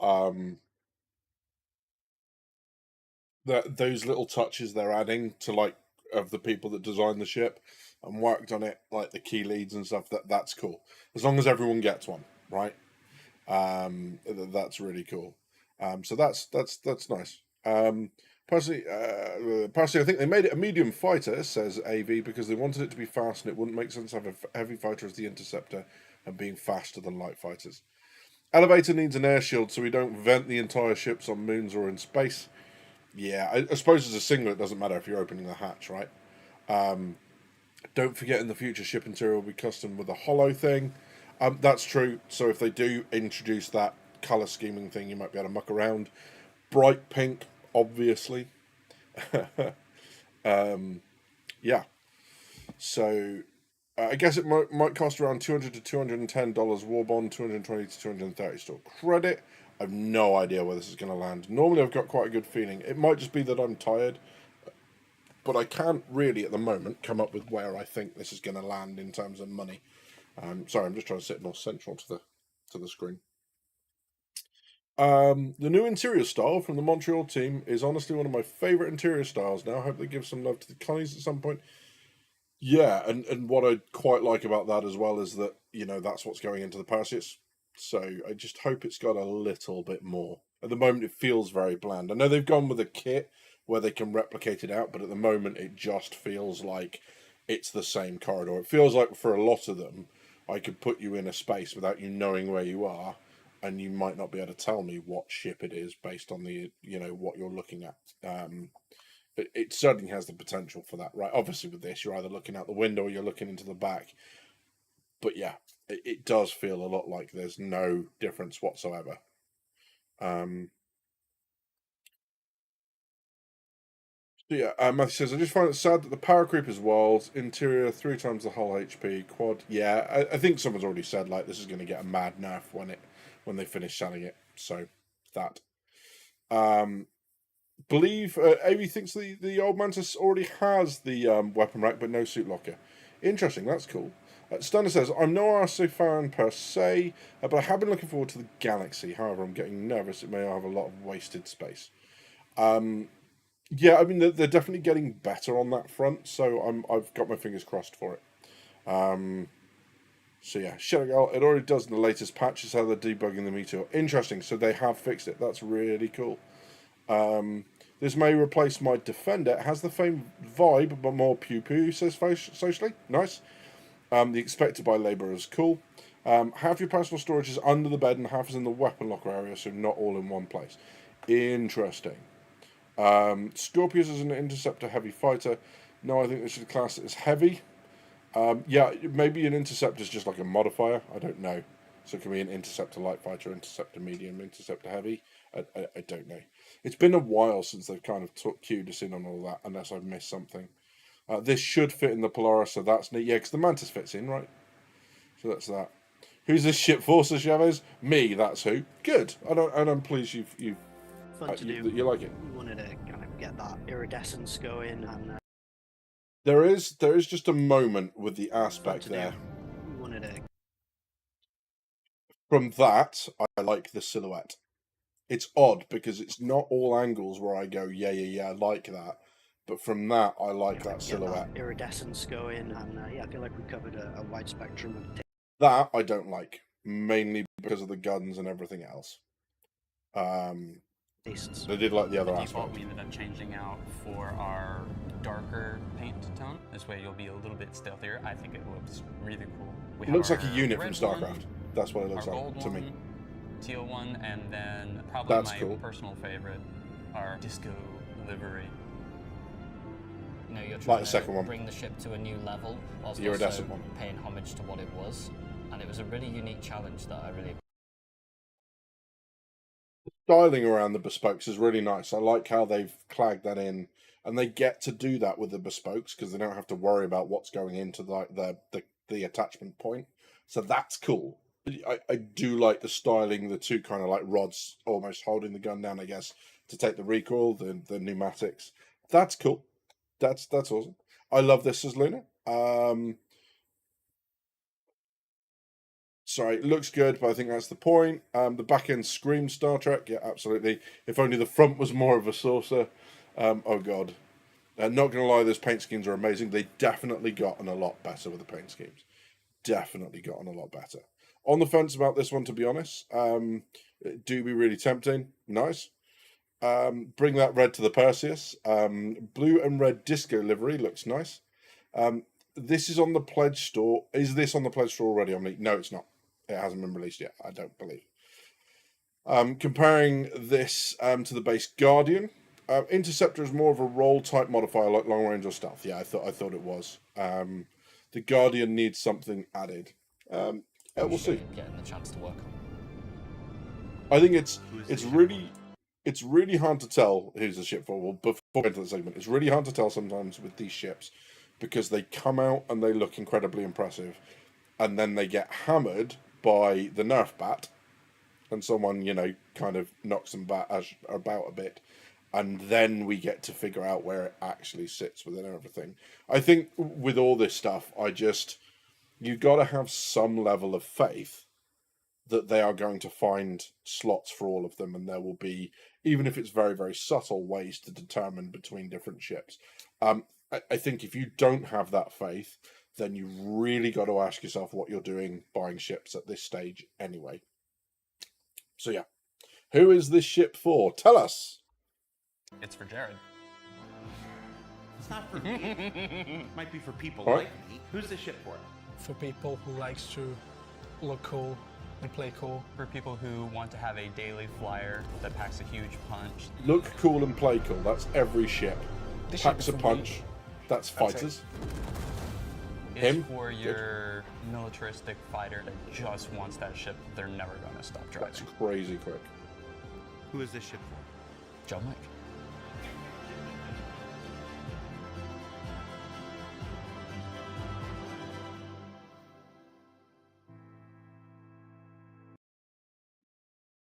those little touches they're adding to like of the people that designed the ship and worked on it, like the key leads and stuff. That's cool as long as everyone gets one, right? That's really cool. So that's nice. Personally, I think they made it a medium fighter, says AV, because they wanted it to be fast and it wouldn't make sense to have a heavy fighter as the interceptor and being faster than light fighters. Elevator needs an air shield so we don't vent the entire ships on moons or in space. Yeah, I suppose as a single it doesn't matter if you're opening the hatch, right? Don't forget in the future ship interior will be custom with a hollow thing. That's true. So if they do introduce that color scheming thing, you might be able to muck around. Bright pink, obviously. Yeah. So I guess it might cost around $200 to $210 war bond, $220 to $230 store credit. I've no idea where this is going to land. Normally I've got quite a good feeling. It might just be that I'm tired, but I can't really at the moment come up with where I think this is going to land in terms of money. Sorry, I'm just trying to sit more central to the screen. The new interior style from the Montreal team is honestly one of my favourite interior styles now. I hope they give some love to the Connies at some point. Yeah, and what I quite like about that as well is that, you know, that's what's going into the Perseus. So I just hope it's got a little bit more. At the moment, it feels very bland. I know they've gone with a kit where they can replicate it out, but at the moment, it just feels like it's the same corridor. It feels like for a lot of them, I could put you in a space without you knowing where you are, and you might not be able to tell me what ship it is based on the, you know, what you're looking at. It certainly has the potential for that, right? Obviously, with this, you're either looking out the window or you're looking into the back. But yeah, it does feel a lot like there's no difference whatsoever. So yeah, Matthew says, I just find it sad that the power creep is wild. Interior 3 times the hull HP. Quad. Yeah, I think someone's already said like this is going to get a mad nerf when they finish selling it. So that. Believe Avi thinks the old Mantis already has the weapon rack but no suit locker. Interesting, that's cool. Stunner says, I'm no RSI fan per se, but I have been looking forward to the Galaxy. However, I'm getting nervous it may have a lot of wasted space. Yeah, I mean, they're definitely getting better on that front, so I've got my fingers crossed for it. So yeah, Jackal, it already does in the latest patch, is how they're debugging the Meteor. Interesting, so they have fixed it. That's really cool. This may replace my Defender. It has the same vibe, but more pew-pew, says Socially. Nice. The expected by Labour is cool. Half your personal storage is under the bed and half is in the weapon locker area, so not all in one place. Interesting. Scorpius is an interceptor heavy fighter. No, I think they should class it as heavy. Yeah, maybe an interceptor is just like a modifier. I don't know. So it can be an interceptor light fighter, interceptor medium, interceptor heavy. I don't know. It's been a while since they've kind of cued us in on all that, unless I've missed something. This should fit in the Polaris, so that's neat. Yeah, because the Mantis fits in, right? So that's that. Who's this ship for, says Chavez? Me, that's who. Good. I'm pleased you Fun to do. you like it. We wanted to kind of get that iridescence going, and There is just a moment with the aspect there. We wanted to. From that, I like the silhouette. It's odd because it's not all angles where I go, yeah, I like that. But from that, I like that silhouette. That iridescence going, and I feel like we covered a wide spectrum of. That I don't like, mainly because of the guns and everything else. Tastes. They did like the other Default, aspect. we ended up changing out for our darker paint tone. This way you'll be a little bit stealthier. I think it looks really cool. It looks like a unit from StarCraft. That's what it looks our like gold to one, me. teal one, and then probably That's my cool. personal favorite, our disco livery. You know, you're Like trying the to second one. bring the ship to a new level, whilst The iridescent also one. paying homage to what it was, and it was a really unique challenge that I really. Styling around the bespokes is really nice. I like how they've clagged that in, and they get to do that with the bespokes because they don't have to worry about what's going into the attachment point. So that's cool. I do like the styling, the two kind of like rods almost holding the gun down, I guess, to take the recoil, the pneumatics. That's cool. That's awesome. I love this as Luna. Sorry, it looks good, but I think that's the point. The back end screams Star Trek. Yeah, absolutely. If only the front was more of a saucer. Oh, God. Not going to lie, those paint schemes are amazing. They definitely gotten a lot better with the paint schemes. Definitely gotten a lot better. On the fence about this one, to be honest. Do be really tempting. Nice. Bring that red to the Perseus. Blue and red disco livery looks nice. This is on the pledge store. Is this on the pledge store already? No, it's not. It hasn't been released yet, I don't believe. Comparing this to the base Guardian, Interceptor is more of a roll type modifier like long range or stealth. Yeah, I thought it was. The Guardian needs something added. We'll see. Getting the chance to work on. I think it's really hard to tell who's the ship for. Well, before we get into the segment, it's really hard to tell sometimes with these ships because they come out and they look incredibly impressive, and then they get hammered by the nerf bat, and someone kind of knocks them about a bit, and then we get to figure out where it actually sits within everything. I think with all this stuff, you've got to have some level of faith that they are going to find slots for all of them, and there will be, even if it's very, very subtle, ways to determine between different ships. I think if you don't have that faith, then you really got to ask yourself what you're doing buying ships at this stage anyway. So yeah, who is this ship for? Tell us. It's for Jared. It's not for me. Might be for people All like right. me. Who's this ship for? For people who likes to look cool and play cool. For people who want to have a daily flyer that packs a huge punch. Look cool and play cool. That's every ship. This Packs ship a is for punch. me. That's That's fighters. It's Him? for your militaristic fighter that just wants that ship they're never going to stop driving. That's crazy quick. Who is this ship for? John Wick.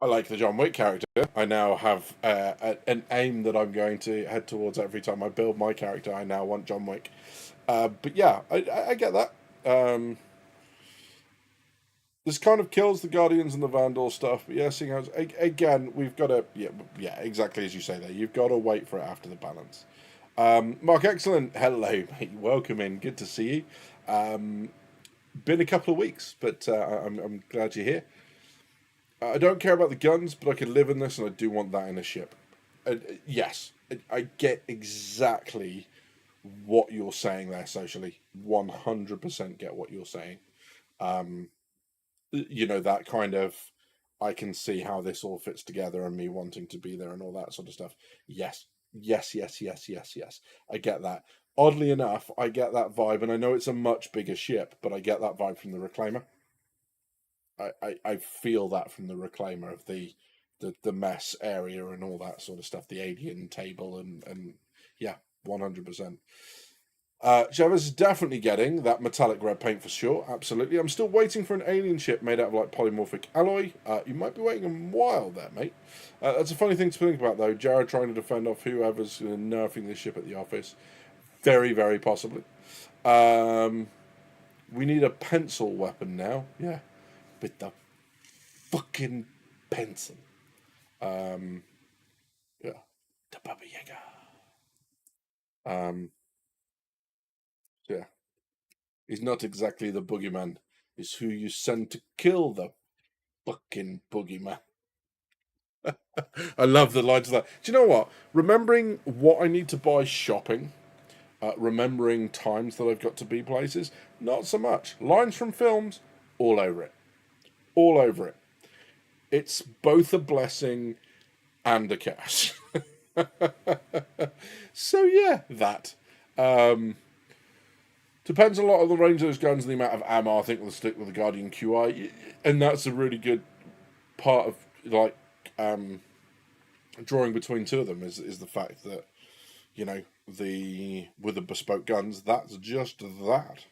I like the John Wick character. I now have an aim that I'm going to head towards every time I build my character. I now want John Wick. But yeah, I get that. This kind of kills the Guardians and the Vandal stuff. But yeah, seeing how again, we've got to yeah, exactly as you say there. You've got to wait for it after the balance. Mark, excellent. Hello, mate. Welcome in. Good to see you. Been a couple of weeks, but I'm glad you're here. I don't care about the guns, but I could live in this, and I do want that in a ship. Yes, I get exactly what you're saying there socially. 100% get what you're saying. That kind of, I can see how this all fits together and me wanting to be there and all that sort of stuff. Yes. I get that. Oddly enough, I get that vibe, and I know it's a much bigger ship, but I get that vibe from the Reclaimer. I feel that from the Reclaimer of the mess area and all that sort of stuff, the alien table and yeah, 100%. Chavez is definitely getting that metallic red paint for sure, absolutely. I'm still waiting for an alien ship made out of like polymorphic alloy. You might be waiting a while there, mate. That's a funny thing to think about though. Jared trying to defend off whoever's nerfing this ship at the office. Very, very possibly. We need a pencil weapon now. Yeah. With the fucking pencil. Yeah. The Baba Yaga. Yeah. He's not exactly the boogeyman. He's who you send to kill the fucking boogeyman. I love the lines of that. Do you know what? Remembering what I need to buy shopping, remembering times that I've got to be places, not so much. Lines from films, all over it. All over it. It's both a blessing and a curse. So yeah, that. Depends a lot on the range of those guns and the amount of ammo. I think we'll stick with the Guardian QI, and that's a really good part of like drawing between two of them is the fact that with the bespoke guns, that's just that.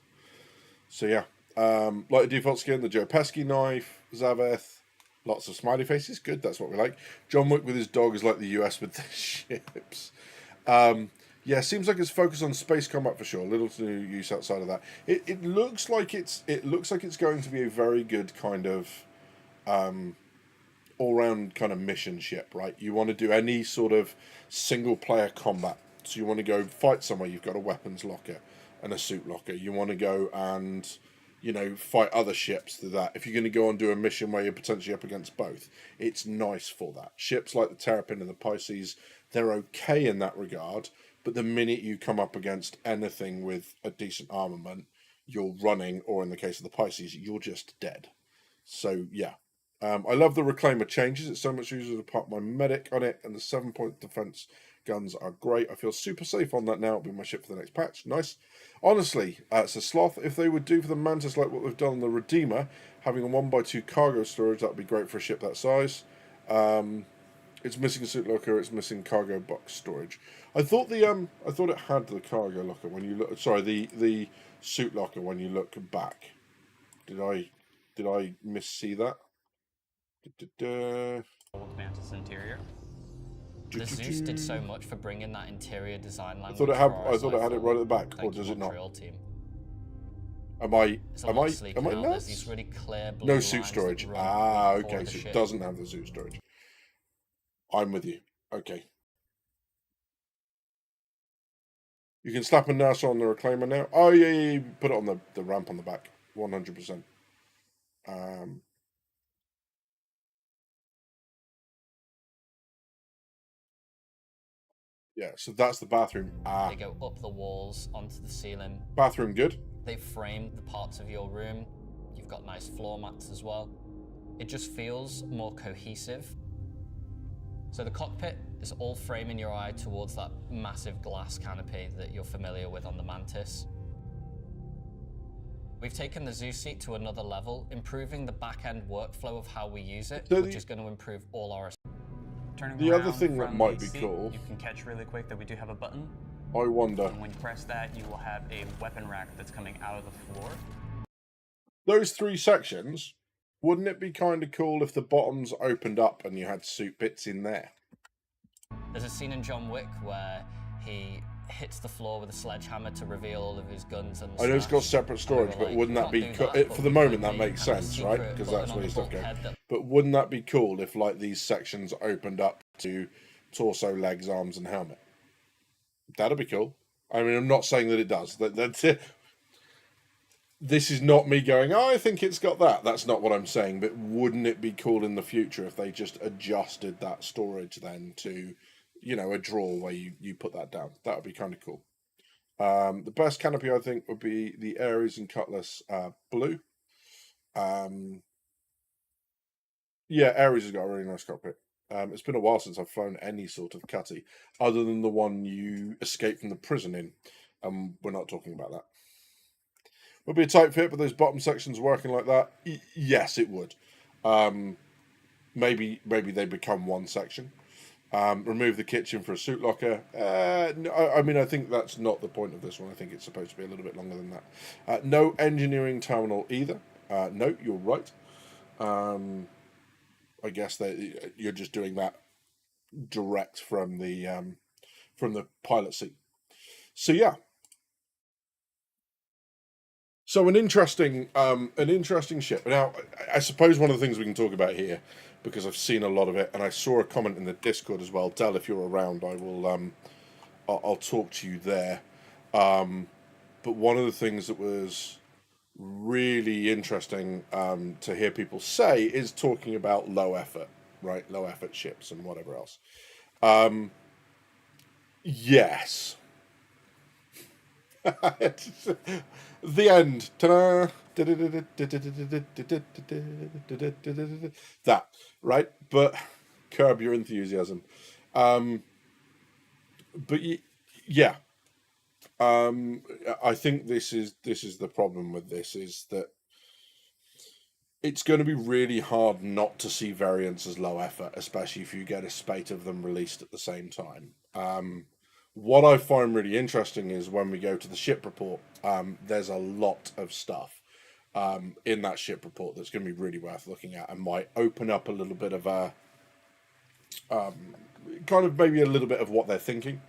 So yeah. Like a default skin, the Joe Pesky knife, Zaveth, lots of smiley faces, good, that's what we like. John Wick with his dog is like the US with the ships. Yeah, seems like it's focused on space combat for sure. Little to no use outside of that. It looks like it's going to be a very good kind of all round kind of mission ship, right? You want to do any sort of single player combat. So you want to go fight somewhere, you've got a weapons locker and a suit locker. You want to go and, you know, fight other ships to that. If you're going to go and do a mission where you're potentially up against both, it's nice for that. Ships like the Terrapin and the Pisces, they're okay in that regard, but the minute you come up against anything with a decent armament, you're running, or in the case of the Pisces, you're just dead. So, yeah. I love the Reclaimer changes. It's so much easier to put my medic on it, and the 7-point defense guns are great. I feel super safe on that now. It'll be my ship for the next patch. Nice. Honestly, it's a Sloth. If they would do for the Mantis like what they've done on the Redeemer, having a 1x2 cargo storage, that would be great for a ship that size. It's missing a suit locker. It's missing cargo box storage. I thought it had the cargo locker when you look. Sorry, the suit locker when you look back. Did I missee that? Old Mantis interior. The Zeus did so much for bringing that interior design language. I thought it had it right at the back, or does it not? Team. Am I nuts? There's these really clear blue No suit lines storage. that run Okay, the so ship. it doesn't have the suit storage. I'm with you. Okay. You can slap a nurse on the Reclaimer now. Oh yeah, you put it on the ramp on the back. 100%. Yeah, so that's the bathroom. They go up the walls onto the ceiling. Bathroom good. They've framed the parts of your room. You've got nice floor mats as well. It just feels more cohesive. So the cockpit is all framing your eye towards that massive glass canopy that you're familiar with on the Mantis. We've taken the Zeus seat to another level, improving the back-end workflow of how we use it, which is going to improve all our... Turning The other around thing that from might the be seat, cool- You can catch really quick that we do have a button. I wonder. And when you press that, you will have a weapon rack that's coming out of the floor. Those 3 sections, wouldn't it be kind of cool if the bottoms opened up and you had suit bits in there? There's a scene in John Wick where he hits the floor with a sledgehammer to reveal all of his guns and the I know it's got stash. separate storage, And we were but like, wouldn't we that can't be do cool? that, but For the we moment, could that make makes kind of a sense, right? secret Because button that's on where the your stuff goes. bulkhead that- But wouldn't that be cool if, like, these sections opened up to torso, legs, arms, and helmet? That'd be cool. I mean, I'm not saying that it does. That's it. This is not me going, oh, I think it's got that. That's not what I'm saying. But wouldn't it be cool in the future if they just adjusted that storage then to, you know, a drawer where you put that down? That would be kind of cool. The best canopy, I think, would be the Ares and Cutlass blue. Yeah, Ares has got a really nice cockpit. It's been a while since I've flown any sort of cutty, other than the one you escaped from the prison in. We're not talking about that. Would be a tight fit, but those bottom sections working like that? Yes, it would. Maybe they become one section. Remove the kitchen for a suit locker. No, I mean, I think that's not the point of this one. I think it's supposed to be a little bit longer than that. No engineering terminal either. No, you're right. I guess that you're just doing that direct from the pilot seat. So yeah. So an interesting ship. Now, I suppose one of the things we can talk about here, because I've seen a lot of it, and I saw a comment in the Discord as well. Del, if you're around, I will. I'll talk to you there. But one of the things that was really interesting to hear people say is talking about low effort, right? Low effort ships and whatever else. Yes. The end. Ta-da! That, right? But curb your enthusiasm. But yeah. I think this is the problem with this, is that it's going to be really hard not to see variants as low effort, especially if you get a spate of them released at the same time. What I find really interesting is when we go to the ship report, there's a lot of stuff in that ship report that's going to be really worth looking at and might open up a little bit of a kind of maybe a little bit of what they're thinking.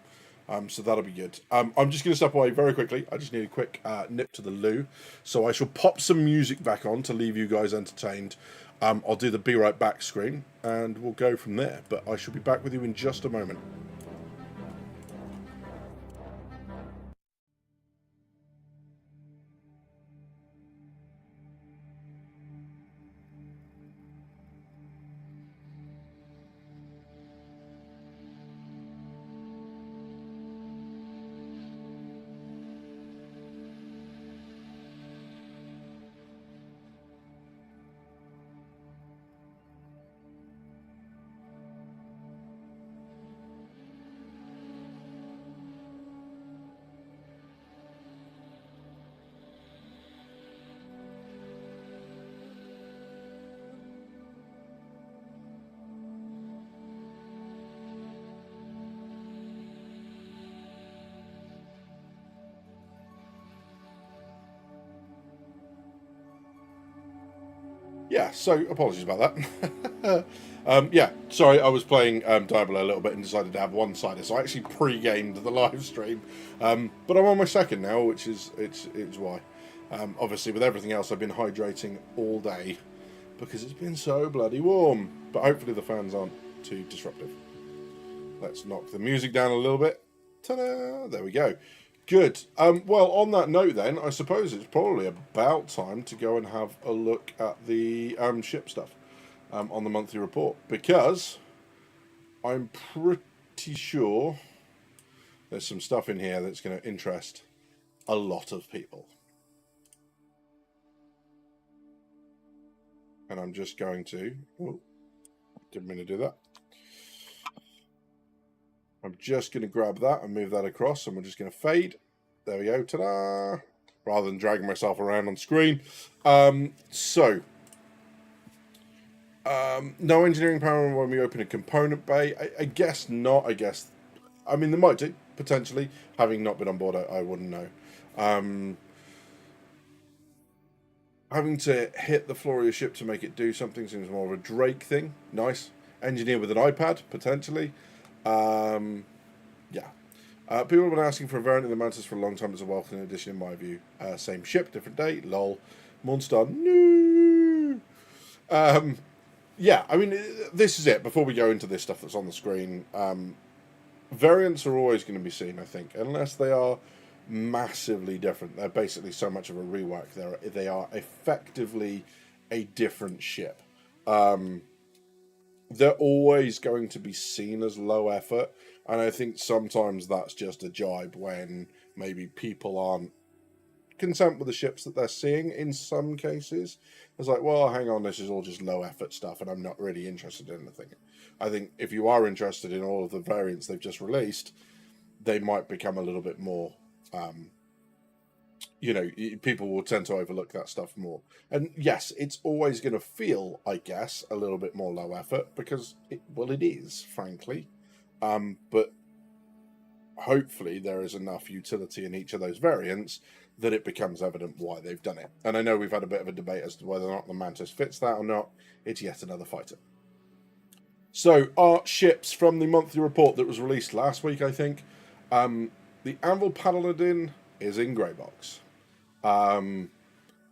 So that'll be good. I'm just going to step away very quickly. I just need a quick nip to the loo. So I shall pop some music back on to leave you guys entertained. I'll do the be right back screen and we'll go from there. But I shall be back with you in just a moment. Yeah, so apologies about that. Yeah, sorry, I was playing Diablo a little bit and decided to have one-sided, so I actually pre-gamed the live stream. But I'm on my second now, which is it's why. Obviously, with everything else, I've been hydrating all day because it's been so bloody warm. But hopefully the fans aren't too disruptive. Let's knock the music down a little bit. Ta-da! There we go. Good. Well, on that note then, I suppose it's probably about time to go and have a look at the ship stuff on the monthly report, because I'm pretty sure there's some stuff in here that's going to interest a lot of people. And I'm just going to... Oh, didn't mean to do that. I'm just going to grab that and move that across, and we're just going to fade. There we go, ta-da! Rather than dragging myself around on screen. No engineering power when we open a component bay. I guess not, I mean, they might do, potentially. Having not been on board, I wouldn't know. Having to hit the floor of your ship to make it do something seems more of a Drake thing. Nice. Engineer with an iPad, potentially. Yeah. People have been asking for a variant of the Mantis for a long time. It's a welcome addition in my view. Same ship, different day. Lol. Monster. No. Yeah, I mean, this is it. Before we go into this stuff that's on the screen, variants are always going to be seen, I think, unless they are massively different. They're basically so much of a rework. They are effectively a different ship. They're always going to be seen as low effort, and I think sometimes that's just a jibe when maybe people aren't content with the ships that they're seeing in some cases. It's like, well, hang on, this is all just low effort stuff and I'm not really interested in anything. I think if you are interested in all of the variants they've just released, they might become a little bit more, people will tend to overlook that stuff more. And yes, it's always going to feel, I guess, a little bit more low effort because, it is, frankly. But hopefully there is enough utility in each of those variants that it becomes evident why they've done it. And I know we've had a bit of a debate as to whether or not the Mantis fits that or not. It's yet another fighter. So, our ships from the monthly report that was released last week, I think. The Anvil Paladin is in grey box. And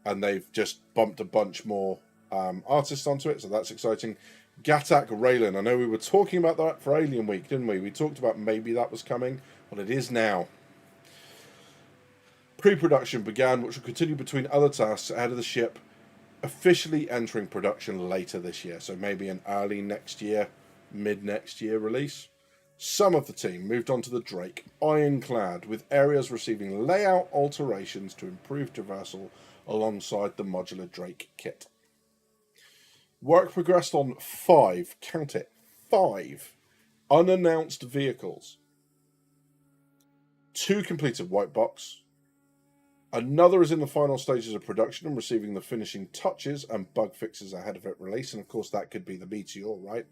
they've just bumped a bunch more artists onto it, so that's exciting. Gatak Raylan, I know we were talking about that for Alien Week, didn't we? We talked about maybe that was coming. Well, it is now. Pre-production began, which will continue between other tasks ahead of the ship officially entering production later this year. So maybe an early next year, mid next year release. Some of the team moved on to the Drake, ironclad, with areas receiving layout alterations to improve traversal alongside the modular Drake kit. Work progressed on 5, count it, 5 unannounced vehicles. 2 completed white box. Another is in the final stages of production and receiving the finishing touches and bug fixes ahead of its release. And of course, that could be the Meteor, right?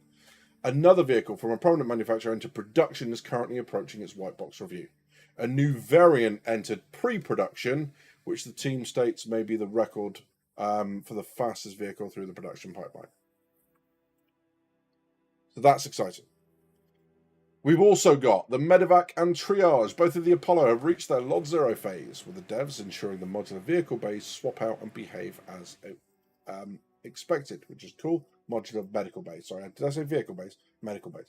Another vehicle from a prominent manufacturer into production is currently approaching its white box review. A new variant entered pre-production, which the team states may be the record for the fastest vehicle through the production pipeline. So that's exciting. We've also got the Medevac and Triage. Both of the Apollo have reached their Lot Zero phase, with the devs ensuring the modular vehicle bays swap out and behave as expected, which is cool. Modular medical bays. Sorry, did I say vehicle bays? Medical bays.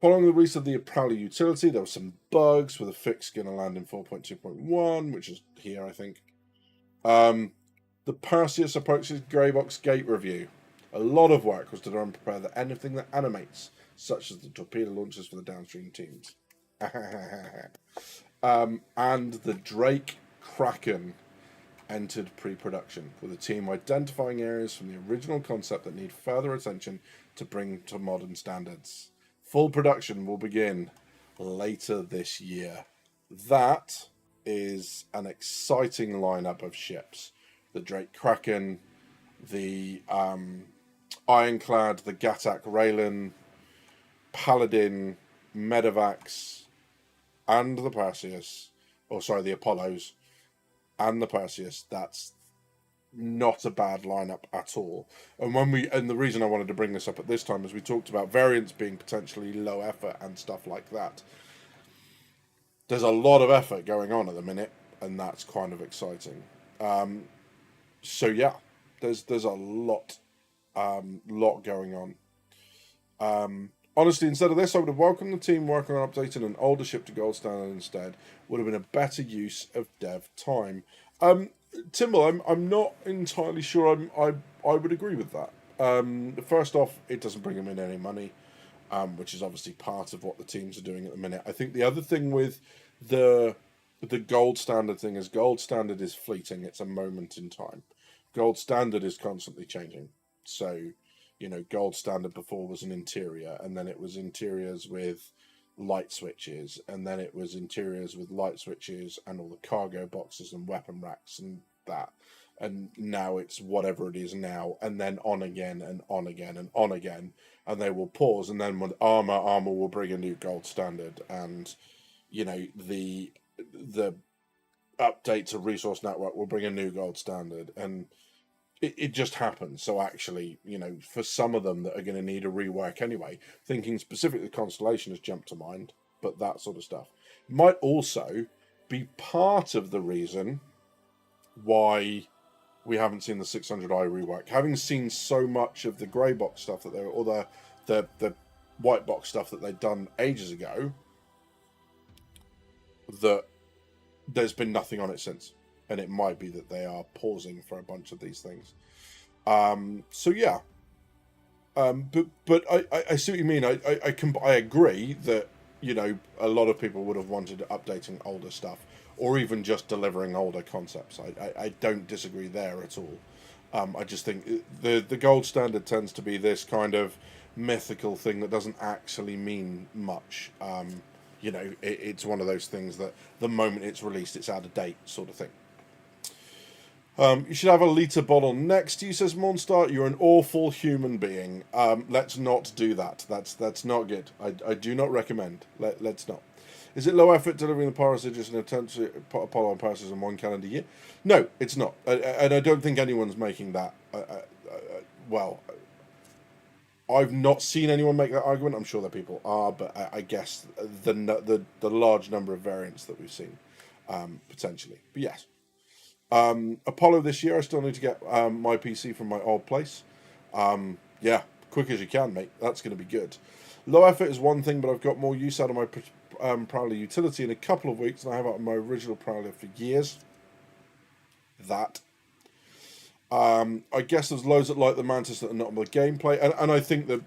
Following the release of the Prowler utility, there were some bugs with a fix going to land in 4.2.1, which is here, I think. The Perseus approaches Greybox gate review. A lot of work was done to prepare that anything that animates, such as the torpedo launchers for the downstream teams. And the Drake Kraken entered pre-production, with the team identifying areas from the original concept that need further attention to bring to modern standards. Full production will begin later this year. That is an exciting lineup of ships. The Drake Kraken, the Ironclad, the Gatak Raylan, Paladin, Medevacs, and the Perseus, the Apollos, and the Perseus. That's not a bad lineup at all. And the reason I wanted to bring this up at this time is we talked about variants being potentially low effort and stuff like that. There's a lot of effort going on at the minute, and that's kind of exciting. So yeah, there's a lot going on. Honestly, instead of this, I would have welcomed the team working on updating an older ship to gold standard instead. Would have been a better use of dev time. Timble, I'm not entirely sure I would agree with that. First off, it doesn't bring them in any money, which is obviously part of what the teams are doing at the minute. I think the other thing with the gold standard thing is gold standard is fleeting. It's a moment in time. Gold standard is constantly changing. So, gold standard before was an interior, and then it was interiors with light switches, and then it was interiors with light switches and all the cargo boxes and weapon racks and that. And now it's whatever it is now, and then on again and on again and on again, and they will pause, and then when armor will bring a new gold standard, and the update to resource network will bring a new gold standard, and it just happens. So actually, for some of them that are going to need a rework anyway, thinking specifically Constellation has jumped to mind, but that sort of stuff might also be part of the reason why we haven't seen the 600i rework. Having seen so much of the grey box stuff that or the white box stuff that they'd done ages ago, that there's been nothing on it since. And it might be that they are pausing for a bunch of these things. So yeah. But I see what you mean. I agree that, a lot of people would have wanted updating older stuff, or even just delivering older concepts. I don't disagree there at all. I just think the gold standard tends to be this kind of mythical thing that doesn't actually mean much. It's one of those things that the moment it's released, it's out of date sort of thing. You should have a litre bottle next to you, says Monstar. You're an awful human being. Let's not do that. That's not good. I do not recommend. Let's not. Is it low effort delivering the power just an attempt to put Apollo on passes in one calendar year? No, it's not. And I don't think anyone's making that. Well, I've not seen anyone make that argument. I'm sure that people are, but I guess the large number of variants that we've seen, potentially. But yes. Apollo this year, I still need to get my PC from my old place. Yeah, quick as you can, mate. That's going to be good. Low effort is one thing, but I've got more use out of my Prowler utility in a couple of weeks than I have out of my original Prowler for years. That. I guess there's loads that like the Mantis that are not on the gameplay, and I think that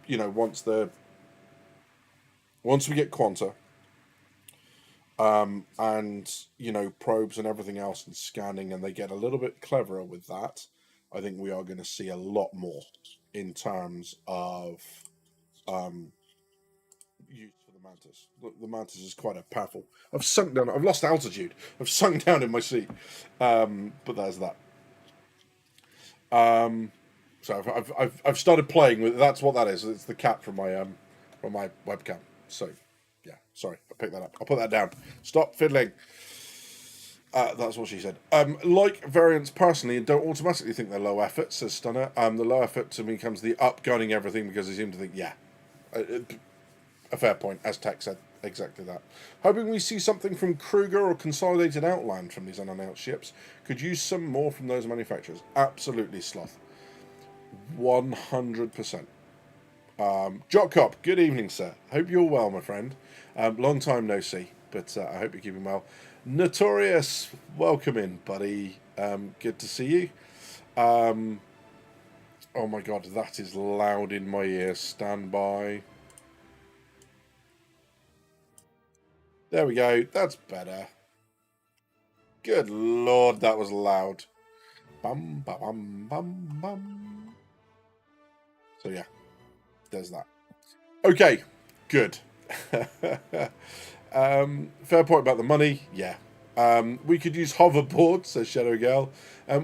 once we get Quanta. And probes and everything else and scanning, and they get a little bit cleverer with that, I think we are going to see a lot more in terms of use for the Mantis. The Mantis is quite a powerful. I've sunk down. I've lost altitude. I've sunk down in my seat. But there's that. So I've started playing with. That's what that is. It's the cat from my webcam. So. Yeah, sorry, I picked that up. I'll put that down. Stop fiddling. That's what she said. Like variants personally, don't automatically think they're low effort, says Stunner. The low effort to me comes the upgunning everything because they seem to think, yeah. A fair point, as Tech said. Exactly that. Hoping we see something from Kruger or Consolidated Outland from these unannounced ships. Could use some more from those manufacturers. Absolutely, Sloth. 100%. Jock Cop, good evening, sir. Hope you're well, my friend. Long time no see, but I hope you're keeping well. Notorious, welcome in, buddy. Good to see you. Oh my god, that is loud in my ears. Stand by. There we go. That's better. Good lord, that was loud. Bum, ba, bum, bum, bum. So yeah, there's that. Okay, good. Fair point about the money. Yeah. We could use hoverboard, says Shadow Girl.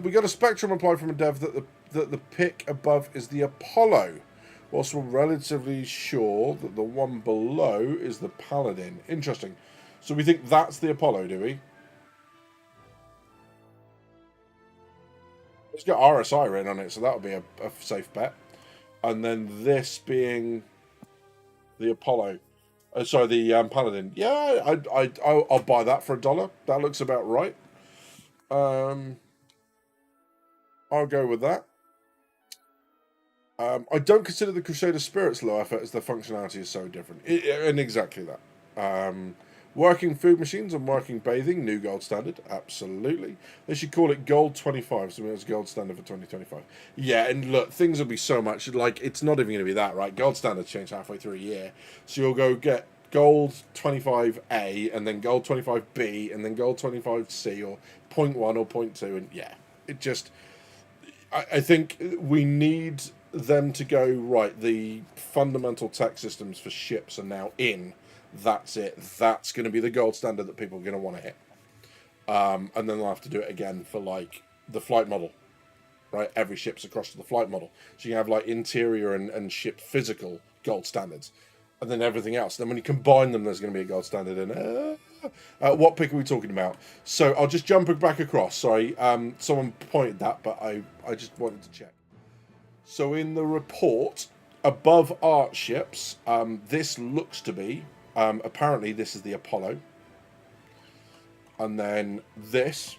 We got a spectrum reply from a dev that the pick above is the Apollo, whilst we're relatively sure that the one below is the Paladin. Interesting. So we think that's the Apollo, do we? Let's get RSI written on it, so that'll be a safe bet. And then this being the Apollo. Sorry, the Paladin. Yeah, I'll buy that for $1. That looks about right. I'll go with that. I don't consider the Crusader Spirits low effort as the functionality is so different. And exactly that. Working food machines and working bathing, new gold standard, absolutely. They should call it gold 25, so it's gold standard for 2025. Yeah, and look, things will be so much, like, it's not even going to be that, right? Gold standards change halfway through a year, so you'll go get gold 25A, and then gold 25B, and then gold 25C, or 0.1 or 0.2, and yeah, it just, I think we need them to go, right, the fundamental tech systems for ships are now in. That's it. That's going to be the gold standard that people are going to want to hit. And then they'll have to do it again for, like, the flight model. Right? Every ship's across to the flight model. So you have, like, interior and ship physical gold standards. And then everything else. Then when you combine them, there's going to be a gold standard in what pick are we talking about? So I'll just jump back across. Sorry. Someone pointed that, but I just wanted to check. So in the report, above art ships, this looks to be... apparently this is the Apollo, and then this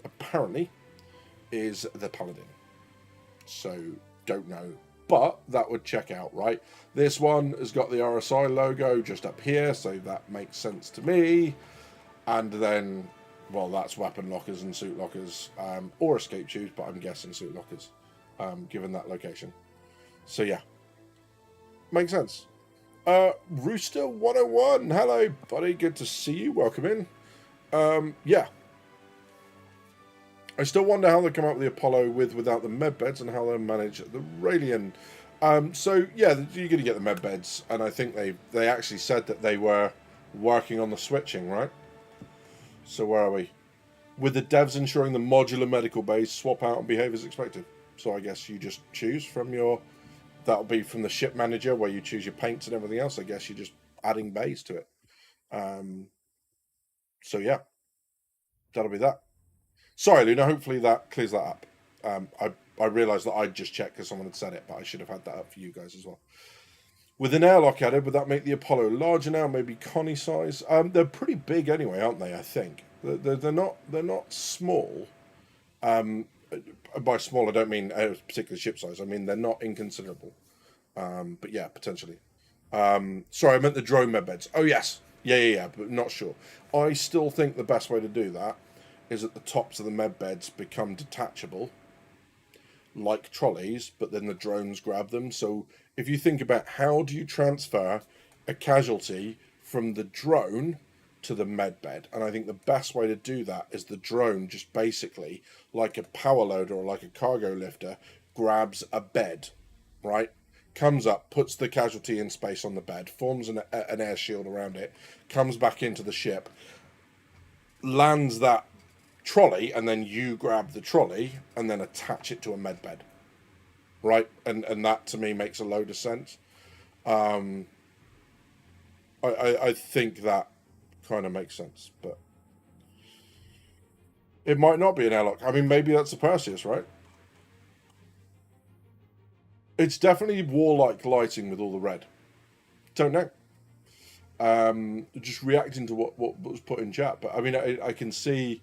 apparently is the Paladin, so don't know, but that would check out, right? This one has got the RSI logo just up here, so that makes sense to me. And then, well, that's weapon lockers and suit lockers, or escape tubes, but I'm guessing suit lockers, given that location. So yeah, makes sense. Rooster 101, hello buddy, good to see you, welcome in. Yeah, I still wonder how they come up with the Apollo without the med beds and how they'll manage the Raelian. So yeah, you're going to get the med beds, and I think they actually said that they were working on the switching, right? So where are we? With the devs ensuring the modular medical bays swap out and behave as expected. So I guess you just choose from your... That'll be from the ship manager where you choose your paints and everything else. I guess you're just adding bays to it. So yeah, that'll be that. Sorry, Luna. Hopefully that clears that up. I realised that I'd just checked because someone had said it, but I should have had that up for you guys as well. With an airlock added, would that make the Apollo larger now? Maybe Connie size? They're pretty big anyway, aren't they? I think they're not small. By small, I don't mean a particular ship size. I mean, they're not inconsiderable. But yeah, potentially. Sorry, I meant the drone med beds. Oh, yes. Yeah, but not sure. I still think the best way to do that is that the tops of the med beds become detachable, like trolleys, but then the drones grab them. So if you think about how do you transfer a casualty from the drone to the med bed, and I think the best way to do that is the drone just basically, like a power loader or like a cargo lifter, grabs a bed, right? Comes up, puts the casualty in space on the bed, forms an air shield around it, comes back into the ship, lands that trolley, and then you grab the trolley and then attach it to a med bed, right? And that to me makes a load of sense. I think that kind of makes sense, but it might not be an airlock. I mean, maybe that's a Perseus, right? It's definitely warlike lighting with all the red. Don't know. Just reacting to what was put in chat. But I mean, I can see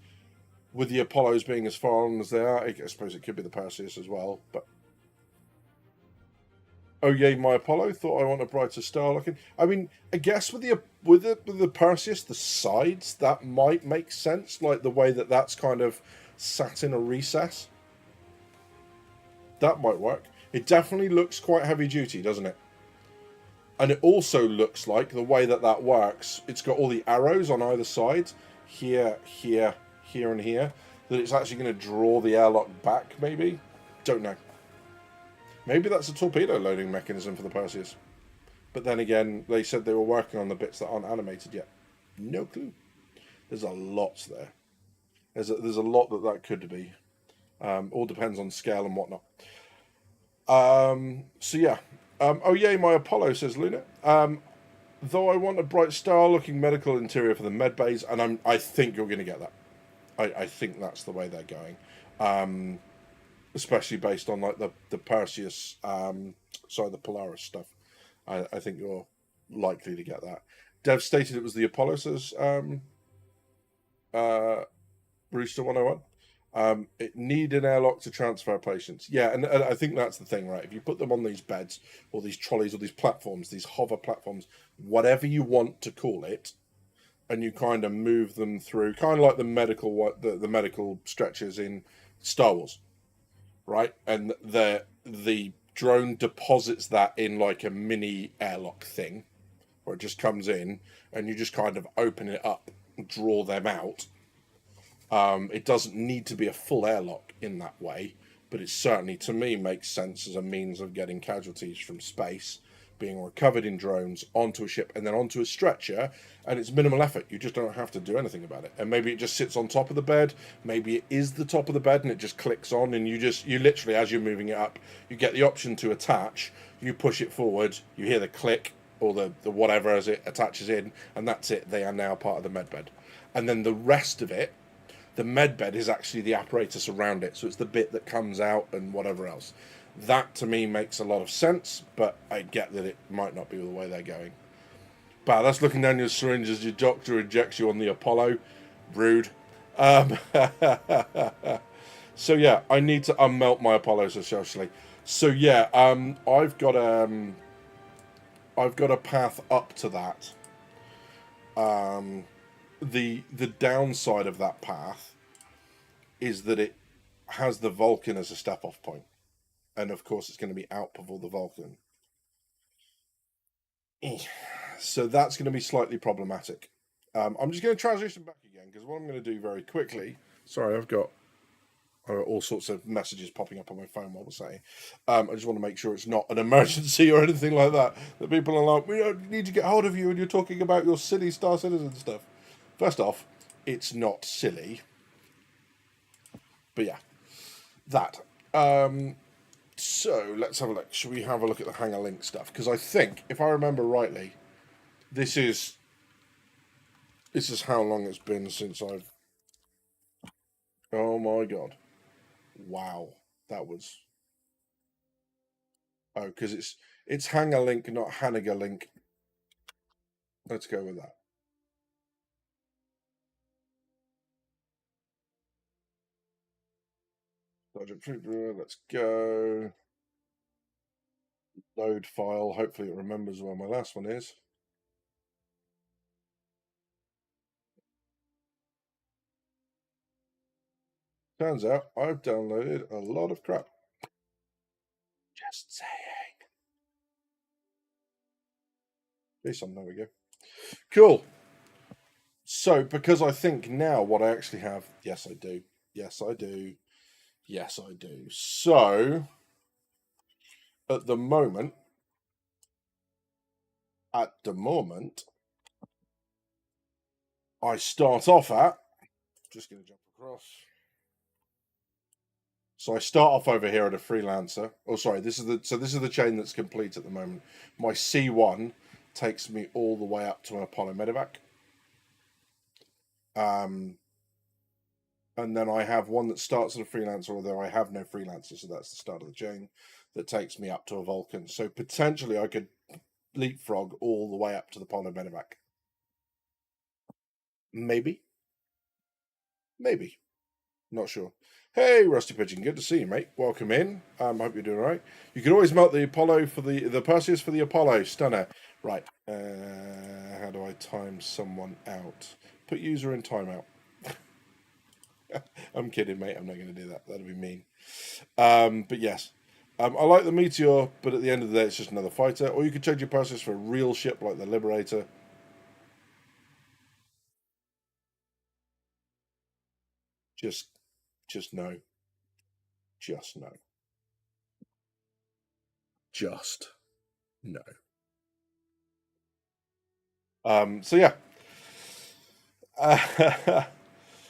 with the Apollos being as far on as they are, I suppose it could be the Perseus as well. But oh yay, my Apollo! Thought I want a brighter star looking. I mean, I guess with the Perseus, the sides that might make sense, like the way that's kind of sat in a recess. That might work. It definitely looks quite heavy duty, doesn't it? And it also looks like the way that works, it's got all the arrows on either side, here, here, here, and here, that it's actually going to draw the airlock back, maybe? Don't know. Maybe that's a torpedo loading mechanism for the Perseus. But then again, they said they were working on the bits that aren't animated yet. No clue. There's a lot there. There's a lot that could be. All depends on scale and whatnot. So yeah. Oh yay, my Apollo, says Luna. Though I want a bright star-looking medical interior for the med bays, and I think you're going to get that. I think that's the way they're going, especially based on like the Perseus, the Polaris stuff. I think you're likely to get that. Dev stated it was the Apollo, says Rooster 101. It need an airlock to transfer patients. Yeah, and I think that's the thing, right? If you put them on these beds or these trolleys or these platforms, these hover platforms, whatever you want to call it, and you kind of move them through, kind of like the medical stretchers in Star Wars, right? And the drone deposits that in like a mini airlock thing, where it just comes in and you just kind of open it up, draw them out. It doesn't need to be a full airlock in that way, but it certainly, to me, makes sense as a means of getting casualties from space being recovered in drones onto a ship and then onto a stretcher, and it's minimal effort. You just don't have to do anything about it. And maybe it just sits on top of the bed, maybe it is the top of the bed and it just clicks on, and you literally, as you're moving it up, you get the option to attach, you push it forward, you hear the click or the whatever as it attaches in, and that's it. They are now part of the med bed. And then the rest of it, the med bed, is actually the apparatus around it, so it's the bit that comes out and whatever else. That to me makes a lot of sense, but I get that it might not be the way they're going. But that's looking down your syringe as your doctor injects you on the Apollo. Rude. So yeah, I need to unmelt my Apollos essentially. So yeah, I've got a path up to that. The downside of that path is that it has the Vulcan as a step-off point. And of course it's going to be out before the Vulcan. So that's going to be slightly problematic. I'm just going to transition back again, because what I'm going to do very quickly... Sorry, I've got all sorts of messages popping up on my phone while we're saying. I just want to make sure it's not an emergency or anything like that. That people are like, we don't need to get hold of you and you're talking about your silly Star Citizen stuff. First off, it's not silly. But yeah, that. So let's have a look. Should we have a look at the Hangar Link stuff? Because I think, if I remember rightly, this is how long it's been since I've... Oh my god. Wow. That was... Oh, because it's Hangar Link, not Hanniger Link. Let's go with that. Let's go. Load file. Hopefully it remembers where my last one is. Turns out I've downloaded a lot of crap. Just saying. There we go. Cool. So, because I think now what I actually have... Yes, I do. Yes, I do. Yes, I do. So, at the moment, I start off at... Just going to jump across. So I start off over here at a freelancer. Oh, sorry. This is the chain that's complete at the moment. My C1 takes me all the way up to an Apollo Medevac. And then I have one that starts at a freelancer, although I have no freelancer, so that's the start of the chain, that takes me up to a Vulcan. So potentially I could leapfrog all the way up to the Apollo Medevac. Maybe. Not sure. Hey, Rusty Pigeon, good to see you, mate. Welcome in. Hope you're doing all right. You can always melt the Apollo for the Perseus for the Apollo. Stunner. Right. How do I time someone out? Put user in timeout. I'm kidding, mate. I'm not going to do that. That'd be mean. But yes. I like the Meteor, but at the end of the day, it's just another fighter. Or you could change your Perseus for a real ship like the Liberator. Just no. Just no. Just no. So yeah.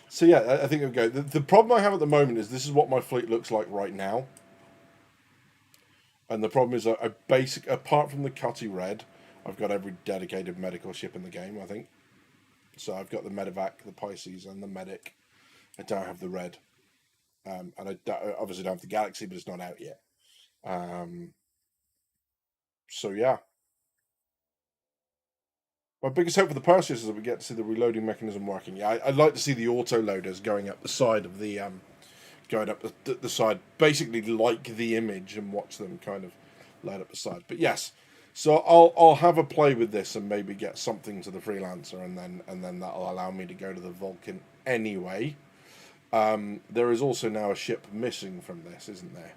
So yeah, I think it'll go. The problem I have at the moment is this is what my fleet looks like right now. And the problem is apart from the Cutty Red, I've got every dedicated medical ship in the game, I think. So I've got the Medevac, the Pisces, and the Medic. I don't have the Red. And I obviously don't have the Galaxy, but it's not out yet. So yeah. My biggest hope for the Perseus is that we get to see the reloading mechanism working. Yeah, I'd like to see the auto loaders going up the side of the the side, basically like the image, and watch them kind of load up the side. But yes, so I'll have a play with this and maybe get something to the freelancer, and then that'll allow me to go to the Vulcan anyway. There is also now a ship missing from this, isn't there?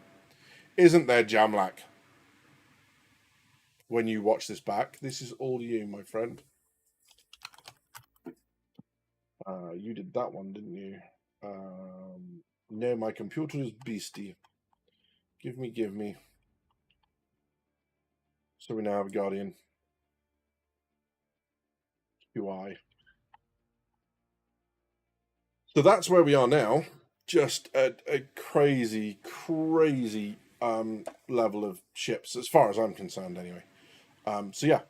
Isn't there, Jamlak? When you watch this back, this is all you, my friend. You did that one, didn't you? No, my computer is beastie. Give me. So we now have a Guardian. UI. So that's where we are now. Just a crazy level of ships, as far as I'm concerned, anyway. So yeah.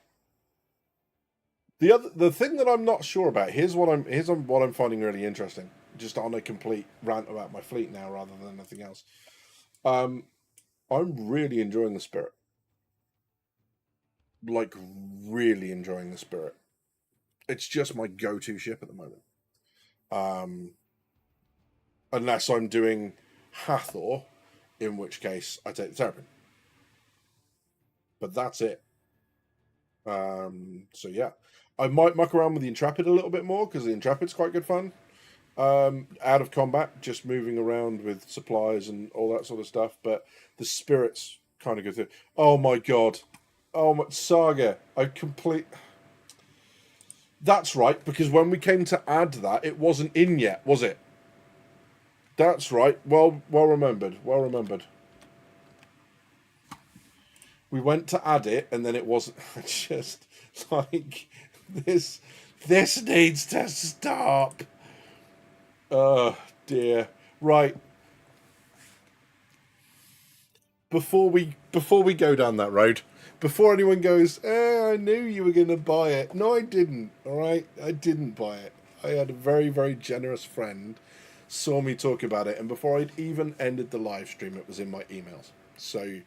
The thing that I'm not sure about, here's what I'm finding really interesting. Just on a complete rant about my fleet now, rather than anything else. I'm really enjoying the Spirit. Like, really enjoying the Spirit. It's just my go-to ship at the moment. Unless I'm doing Hathor, in which case I take the Terrapin. But that's it. So yeah, I might muck around with the Intrepid a little bit more, because the Intrepid's quite good fun. Out of combat, just moving around with supplies and all that sort of stuff. But the Spirit's kind of good thing. Oh my god. Oh my Saga. That's right, because when we came to add that, it wasn't in yet, was it? That's right. Well remembered. Well remembered. We went to add it, and then it wasn't. Just like this needs to stop. Oh dear. Right. Before we go down that road, before anyone goes, I knew you were going to buy it. No, I didn't. All right, I didn't buy it. I had a very, very generous friend saw me talk about it, and before I'd even ended the live stream, it was in my emails. So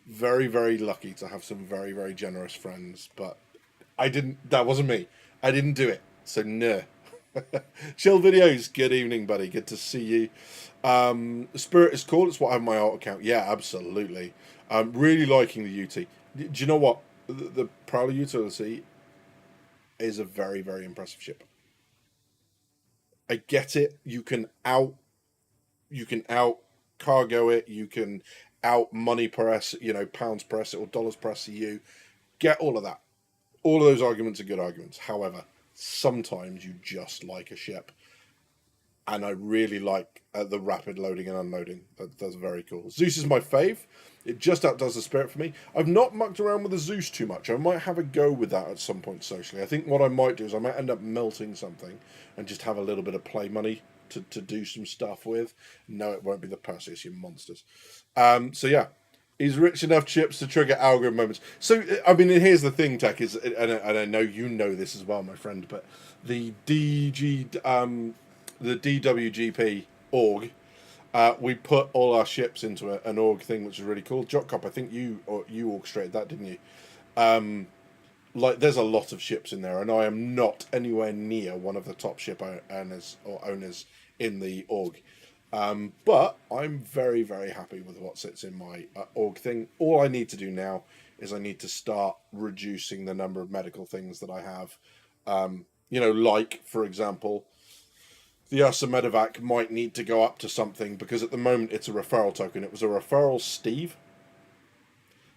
very, very lucky to have some very, very generous friends. But I didn't. That wasn't me. I didn't do it. So no. Chill Videos, good evening, buddy. Good to see you. Spirit is cool. It's what I have on my alt account. Yeah, absolutely. I'm really liking the UT. Do you know what? The Prowler Utility is a very, very impressive ship. I get it. You can out cargo it. You can out money per asset, pounds per asset or dollars per SCU. Get all of that. All of those arguments are good arguments. However, sometimes you just like a ship. And I really like the rapid loading and unloading. That's very cool. Zeus is my fave. It just outdoes the Spirit for me. I've not mucked around with the Zeus too much. I might have a go with that at some point socially. I think what I might do is I might end up melting something and just have a little bit of play money to do some stuff with. No, it won't be the Perseus, you monsters. So yeah, he's rich enough chips to trigger algorithm moments. So, I mean, here's the thing, Tech, is, and I know you know this as well, my friend, but the DWGP org, we put all our ships into an org thing, which is really cool. Jock Cop, I think you orchestrated that, didn't you? like, there's a lot of ships in there, and I am not anywhere near one of the top ship owners in the org. But I'm very, very happy with what sits in my org thing. All I need to do now is I need to start reducing the number of medical things that I have. Like, for example, the Ursa Medevac might need to go up to something, because at the moment it's a referral token. It was a referral Steve.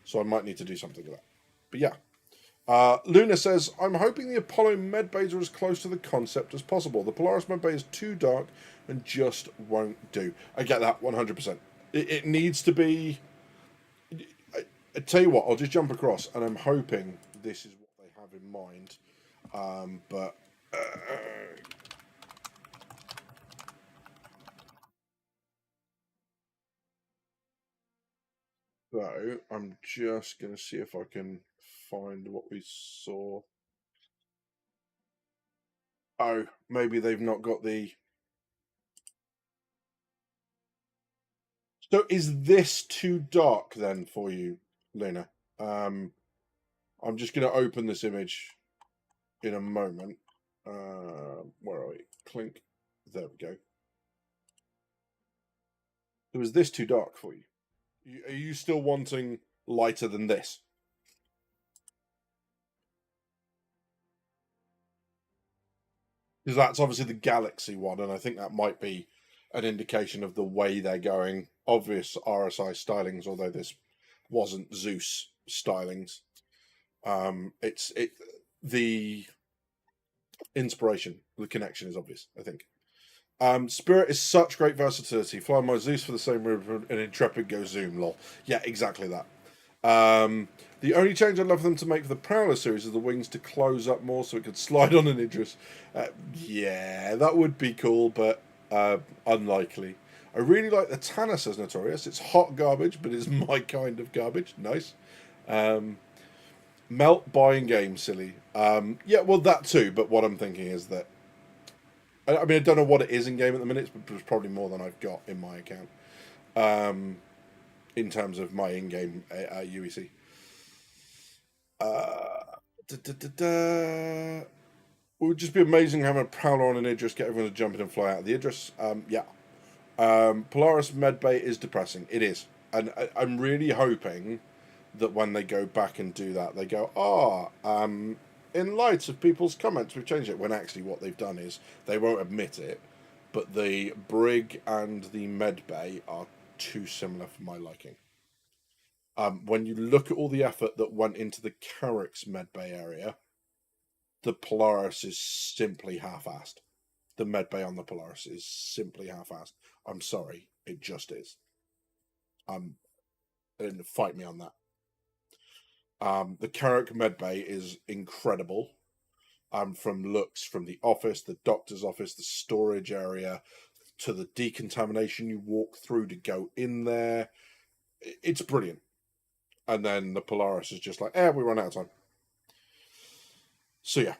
So I might need to do something with that. But yeah. Luna says, I'm hoping the Apollo medbays are as close to the concept as possible. The Polaris medbay is too dark and just won't do. I get that 100%. It needs to be... I tell you what, I'll just jump across, and I'm hoping this is what they have in mind. So, I'm just going to see if I can find what we saw. Oh, maybe they've not got the... So is this too dark then for you, Luna? I'm just going to open this image in a moment. Where are we? Clink. There we go. So is this too dark for you? Are you still wanting lighter than this? Because that's obviously the Galaxy one, and I think that might be an indication of the way they're going. Obvious RSI stylings, although this wasn't Zeus stylings. The inspiration, the connection is obvious, I think. Spirit is such great versatility. Fly my Zeus for the same route, and Intrepid go Zoom, lol. Yeah, exactly that. The only change I'd love for them to make for the Prowler series is the wings to close up more so it could slide on an Idris. Yeah, that would be cool, but unlikely. I really like the Tanner, says Notorious. It's hot garbage, but it's my kind of garbage. Nice. Melt buying game, silly. Yeah, well, that too, but what I'm thinking is that... I mean, I don't know what it is in game at the minute, but it's probably more than I've got in my account. In terms of my in-game UEC. It would just be amazing having a Prowler on an Idris, get everyone to jump in and fly out of the Idris. Yeah. Polaris medbay is depressing. It is. And I'm really hoping that when they go back and do that, they go, in light of people's comments, we've changed it. When actually what they've done is, they won't admit it, but the Brig and the medbay are too similar for my liking. When you look at all the effort that went into the Carrick's medbay area, the Polaris is simply half-assed. The medbay on the Polaris is simply half-assed. I'm sorry, it just is. And fight me on that. The Carrick medbay is incredible. From looks from the office, the doctor's office, the storage area, to the decontamination you walk through to go in there. It's brilliant. And then the Polaris is just like, we run out of time. So yeah.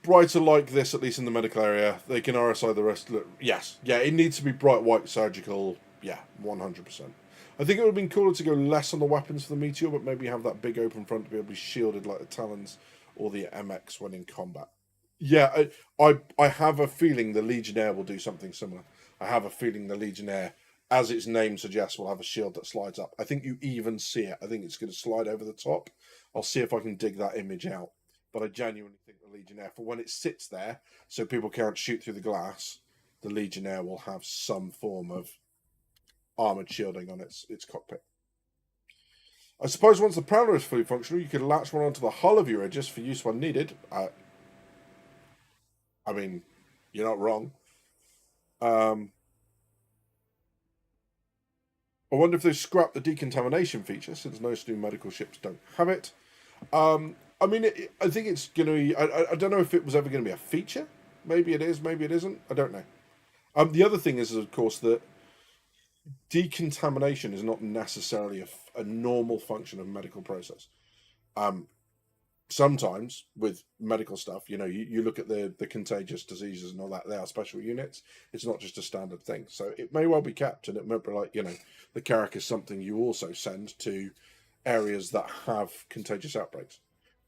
Brighter like this, at least in the medical area. They can RSI the rest. Yes. Yeah, it needs to be bright white surgical. Yeah, 100%. I think it would have been cooler to go less on the weapons for the Meteor, but maybe have that big open front to be able to be shielded like the Talons or the MX when in combat. Yeah, I have a feeling the Legionnaire will do something similar. I have a feeling the Legionnaire, as its name suggests, will have a shield that slides up. I think you even see it. I think it's going to slide over the top. I'll see if I can dig that image out. But I genuinely think the Legionnaire, for when it sits there, so people can't shoot through the glass, the Legionnaire will have some form of armoured shielding on its cockpit. I suppose once the Prowler is fully functional, you could latch one onto the hull of your Aegis for use when needed. I mean, you're not wrong. I wonder if they scrapped the decontamination feature, since most new medical ships don't have it. I mean, I think it's going to be... I don't know if it was ever going to be a feature. Maybe it is, maybe it isn't. I don't know. The other thing is, of course, that decontamination is not necessarily a normal function of medical process. Sometimes with medical stuff, you look at the contagious diseases and all that, they are special units. It's not just a standard thing. So it may well be kept, and it might be like, the Carrack is something you also send to areas that have contagious outbreaks.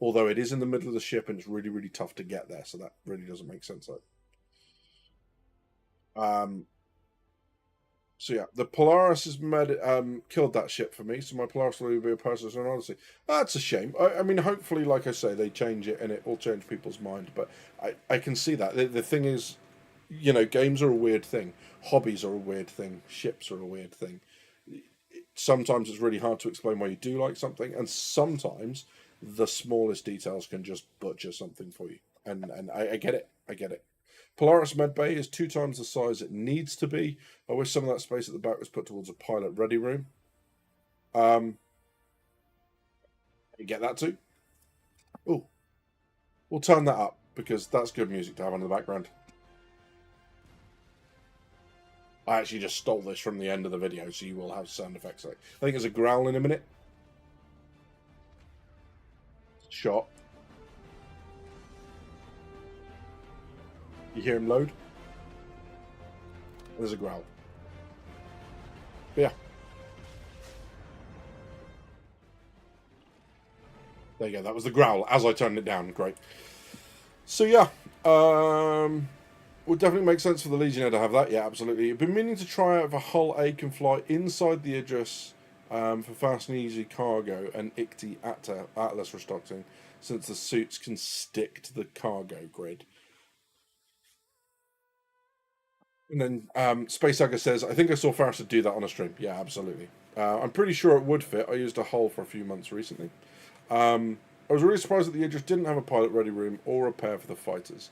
Although it is in the middle of the ship and it's really, really tough to get there, so that really doesn't make sense. So yeah, the Polaris has killed that ship for me, so my Polaris will be a Perseus and Odyssey. That's a shame. I mean, hopefully, like I say, they change it and it will change people's mind, but I can see that. The thing is, you know, games are a weird thing. Hobbies are a weird thing. Ships are a weird thing. Sometimes it's really hard to explain why you do like something, and sometimes the smallest details can just butcher something for you. And I get it. I get it. Polaris Medbay is 2 times the size it needs to be. I wish some of that space at the back was put towards a pilot ready room. You get that too? Oh, we'll turn that up because that's good music to have in the background. I actually just stole this from the end of the video, so you will have sound effects. I think there's a growl in a minute. Shot. You hear him load? There's a growl. But yeah. There you go. That was the growl as I turned it down. Great. So yeah. Would definitely make sense for the Legionnaire to have that. Yeah, absolutely. I've been meaning to try out if a Hull A can fly inside the Idris for fast and easy cargo and ICTY Atlas restocking, since the suits can stick to the cargo grid. And then Space Saga says, I think I saw Farris do that on a stream. Yeah, absolutely. I'm pretty sure it would fit. I used a Hull for a few months recently. I was really surprised that the Idris didn't have a pilot ready room or repair for the fighters.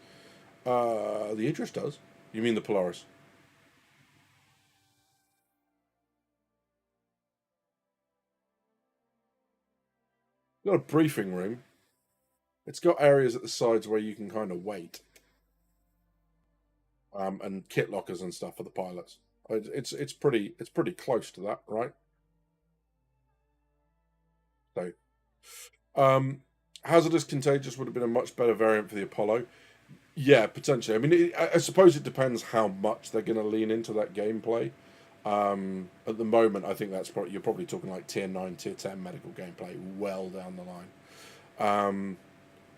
The Idris does. You mean the Polaris? It's got a briefing room. It's got areas at the sides where you can kind of wait. And kit lockers and stuff for the pilots. It's pretty close to that, right? So, hazardous contagious would have been a much better variant for the Apollo. Yeah, potentially. I mean, I suppose it depends how much they're going to lean into that gameplay. At the moment, I think that's you're probably talking like tier 9, tier 10 medical gameplay, well down the line.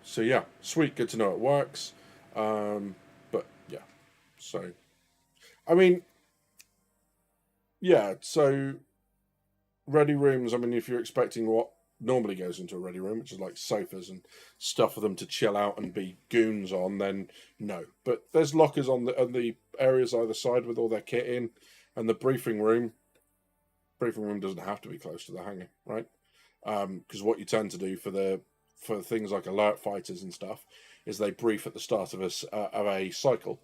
So yeah, sweet, good to know it works. But yeah, so I mean, yeah. So ready rooms. I mean, if you're expecting what normally goes into a ready room, which is like sofas and stuff for them to chill out and be goons on, then no. But there's lockers on the areas either side with all their kit in, and the briefing room doesn't have to be close to the hangar, right? Because what you tend to do for things like alert fighters and stuff is they brief at the start of a cycle,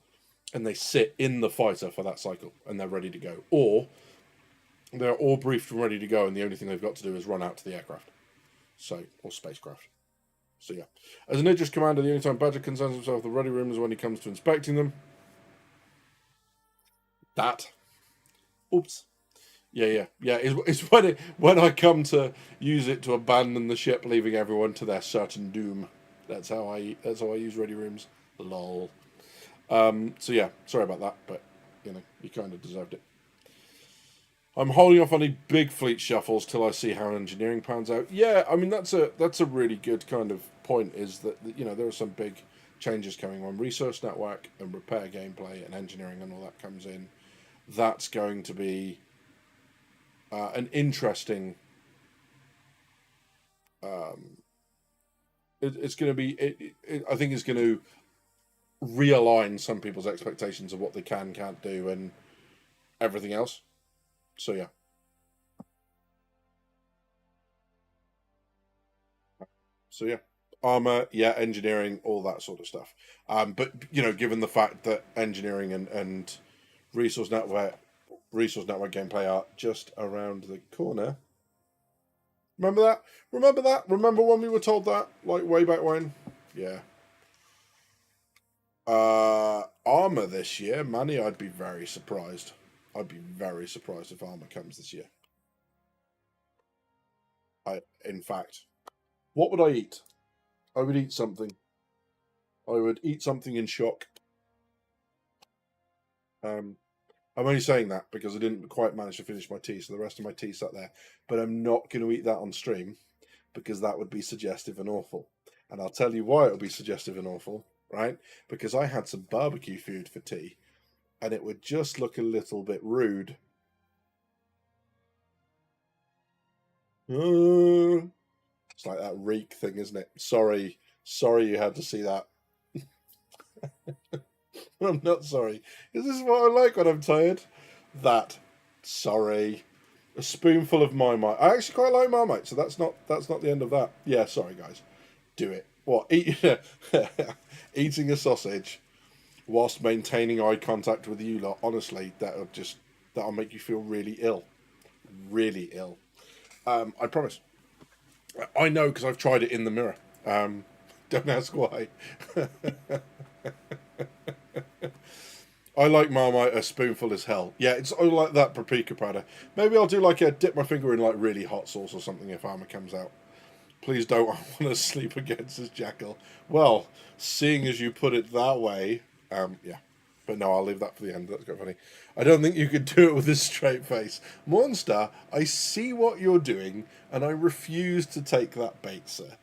and they sit in the fighter for that cycle, and they're ready to go, or they're all briefed and ready to go, and the only thing they've got to do is run out to the aircraft. So, or spacecraft. So yeah. As an Idris commander, the only time Badger concerns himself with the ready room is when he comes to inspecting them. That. Oops. Yeah. It's when I come to use it to abandon the ship, leaving everyone to their certain doom. That's how I use ready rooms. Lol. So yeah, sorry about that, but you know, you kind of deserved it. I'm holding off on any big fleet shuffles till I see how engineering pans out. Yeah, I mean that's a really good kind of point. Is that, you know, there are some big changes coming when resource network and repair gameplay and engineering and all that comes in. That's going to be an interesting. It's going to be. I think it's going to realign some people's expectations of what they can't do and everything else. So yeah. Armor, yeah, engineering, all that sort of stuff. But you know, given the fact that engineering and resource network gameplay are just around the corner. Remember that? Remember when we were told that, like way back when? Yeah. Armor this year, Manny, I'd be very surprised. I'd be very surprised if armor comes this year. In fact, what would I eat? I would eat something. I would eat something in shock. I'm only saying that because I didn't quite manage to finish my tea, so the rest of my tea sat there. But I'm not going to eat that on stream because that would be suggestive and awful. And I'll tell you why it'll be suggestive and awful, right? Because I had some barbecue food for tea, and it would just look a little bit rude. It's like that reek thing, isn't it? Sorry you had to see that. I'm not sorry. This is what I like when I'm tired. That. Sorry. A spoonful of Marmite. I actually quite like Marmite, so that's not the end of that. Yeah, sorry guys. Do it. What? Eating a sausage whilst maintaining eye contact with you lot, honestly, that'll make you feel really ill. Really ill. I promise. I know because I've tried it in the mirror. Don't ask why. I like Marmite a spoonful as hell. Yeah, it's all like that paprika powder. Maybe I'll do like a dip my finger in like really hot sauce or something if Armour comes out. Please don't want to sleep against this Jackal. Well, seeing as you put it that way, yeah. But no, I'll leave that for the end. That's quite funny. I don't think you could do it with a straight face. Monster, I see what you're doing, and I refuse to take that bait, sir.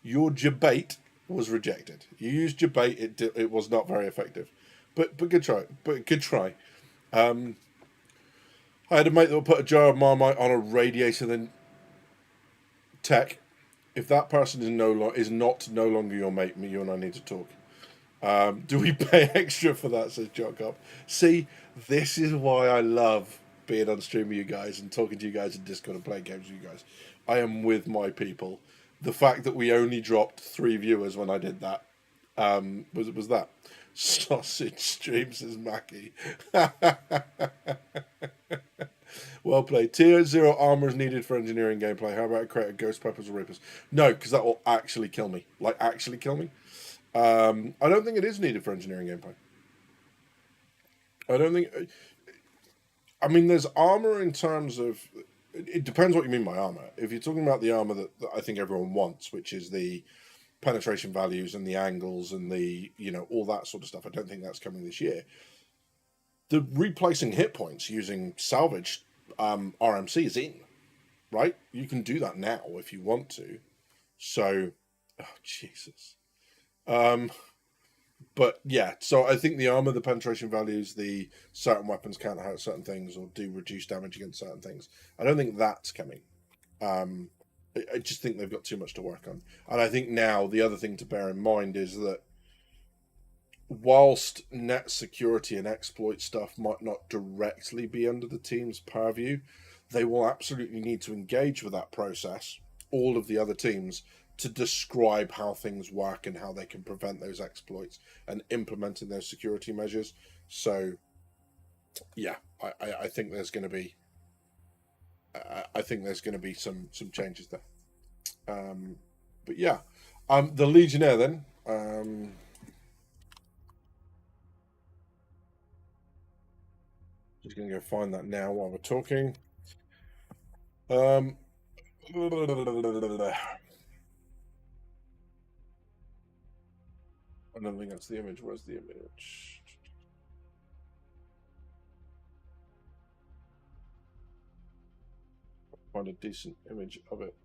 Your debate was rejected. You used your bait, it was not very effective. But good try. I had a mate that would put a jar of Marmite on a radiator, then tech. If that person is no longer your mate, you and I need to talk. Do we pay extra for that, says Jackal. See, this is why I love being on stream with you guys and talking to you guys in Discord and playing games with you guys. I am with my people. The fact that we only dropped 3 viewers when I did that was that. Sausage stream, says Mackie. Well played. Tier 0 armor is needed for engineering gameplay. How about I create a Ghost Peppers or Reapers? No, because that will actually kill me. Like, actually kill me. I don't think it is needed for engineering gameplay. I don't think... I mean, there's armor in terms of... It depends what you mean by armor. If you're talking about the armor that I think everyone wants, which is the penetration values and the angles and the, all that sort of stuff, I don't think that's coming this year. The replacing hit points using salvage RMC is in, right? You can do that now if you want to. So, oh, Jesus. But yeah, so I think the armor, the penetration values, the certain weapons can't hurt certain things or do reduce damage against certain things. I don't think that's coming. I just think they've got too much to work on. And I think now the other thing to bear in mind is that whilst net security and exploit stuff might not directly be under the team's purview, they will absolutely need to engage with that process, all of the other teams, to describe how things work and how they can prevent those exploits and implementing those security measures. So, yeah, I think there's going to be some changes there. But yeah, the Legionnaire then. Just going to go find that now while we're talking. I don't think that's the image. Where's the image? Find a decent image of it.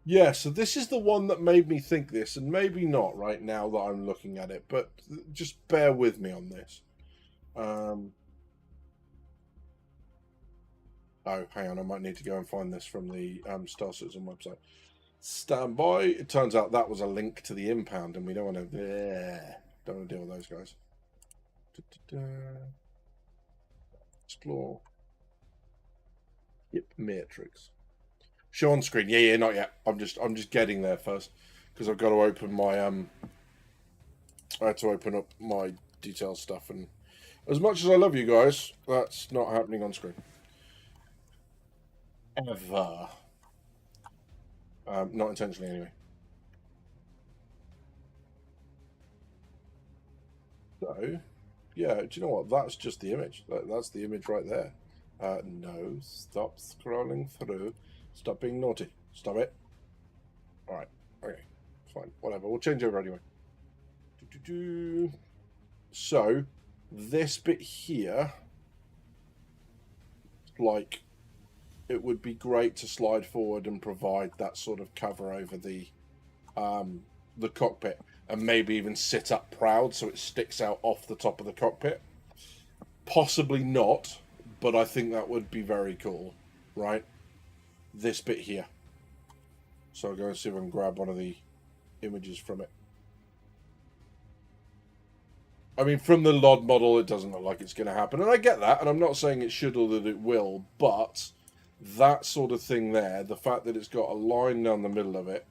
Yeah, so this is the one that made me think this, and maybe not right now that I'm looking at it, but just bear with me on this. Oh, hang on, I might need to go and find this from the Star Citizen website. Stand by. It turns out that was a link to the impound, and we don't want to deal with those guys. Explore. Yep, Matrix. Show on screen. Yeah, not yet. I'm just getting there first because I've got to open my I had to open up my detail stuff, and as much as I love you guys, that's not happening on screen. Ever. Not intentionally anyway. So, yeah, do you know what? That's just the image. That's the image right there. No, stop scrolling through. Stop being naughty. Stop it. Alright. Okay. Fine. Whatever. We'll change over anyway. So, this bit here, like it would be great to slide forward and provide that sort of cover over the cockpit, and maybe even sit up proud so it sticks out off the top of the cockpit. Possibly not, but I think that would be very cool, right? This bit here. So I'll go and see if I can grab one of the images from it. I mean, from the LOD model, it doesn't look like it's going to happen. And I get that, and I'm not saying it should or that it will, but that sort of thing there, the fact that it's got a line down the middle of it,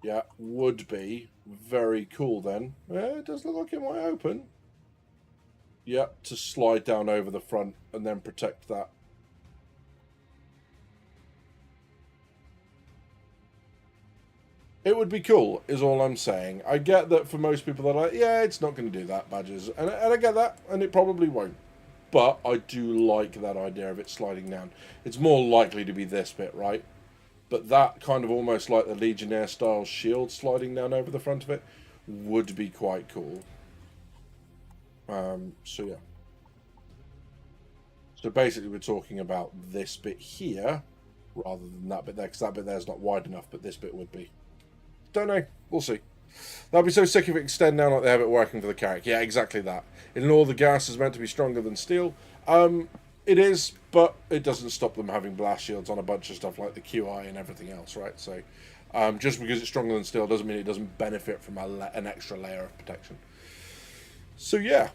yeah, would be very cool then. It does look like it might open. Yeah, to slide down over the front and then protect that. It would be cool, is all I'm saying. I get that for most people, they're like, yeah, it's not going to do that, Badgers. And I get that, and it probably won't. But I do like that idea of it sliding down. It's more likely to be this bit, right? But that kind of almost like the Legionnaire style shield sliding down over the front of it would be quite cool. So yeah. So basically we're talking about this bit here rather than that bit there, because that bit there is not wide enough, but this bit would be. Don't know. We'll see. That'd be so sick if it extend down like they have it working for the Carrack. Yeah, exactly that. In law, the gas is meant to be stronger than steel. It is, but it doesn't stop them having blast shields on a bunch of stuff like the QI and everything else, right? So, just because it's stronger than steel doesn't mean it doesn't benefit from an extra layer of protection. So, yeah.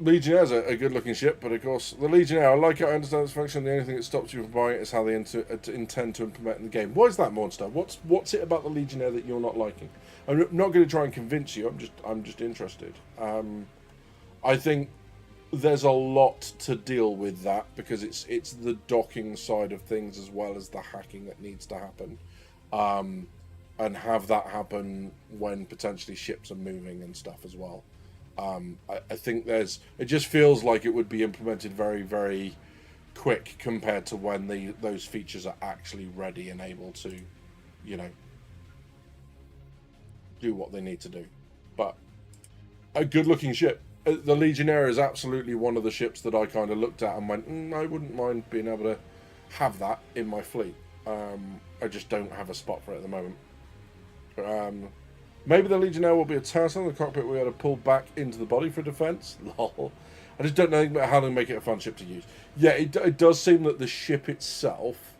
Legionnaire's a good-looking ship, but of course, the Legionnaire, I like it, I understand its function, the only thing that stops you from buying it is how they intend to implement in the game. What is that, Monster? What's it about the Legionnaire that you're not liking? I'm not going to try and convince you, I'm just interested. I think there's a lot to deal with that, because it's the docking side of things as well as the hacking that needs to happen. And have that happen when potentially ships are moving and stuff as well. I think it just feels like it would be implemented very, very quick compared to when those features are actually ready and able to, you know, do what they need to do. But a good-looking ship. The Legionnaire is absolutely one of the ships that I kind of looked at and went, I wouldn't mind being able to have that in my fleet. I just don't have a spot for it at the moment. Maybe the Legionnaire will be a turret on the cockpit we able to pull back into the body for defense. Lol. I just don't know how to make it a fun ship to use. Yeah, it does seem that the ship itself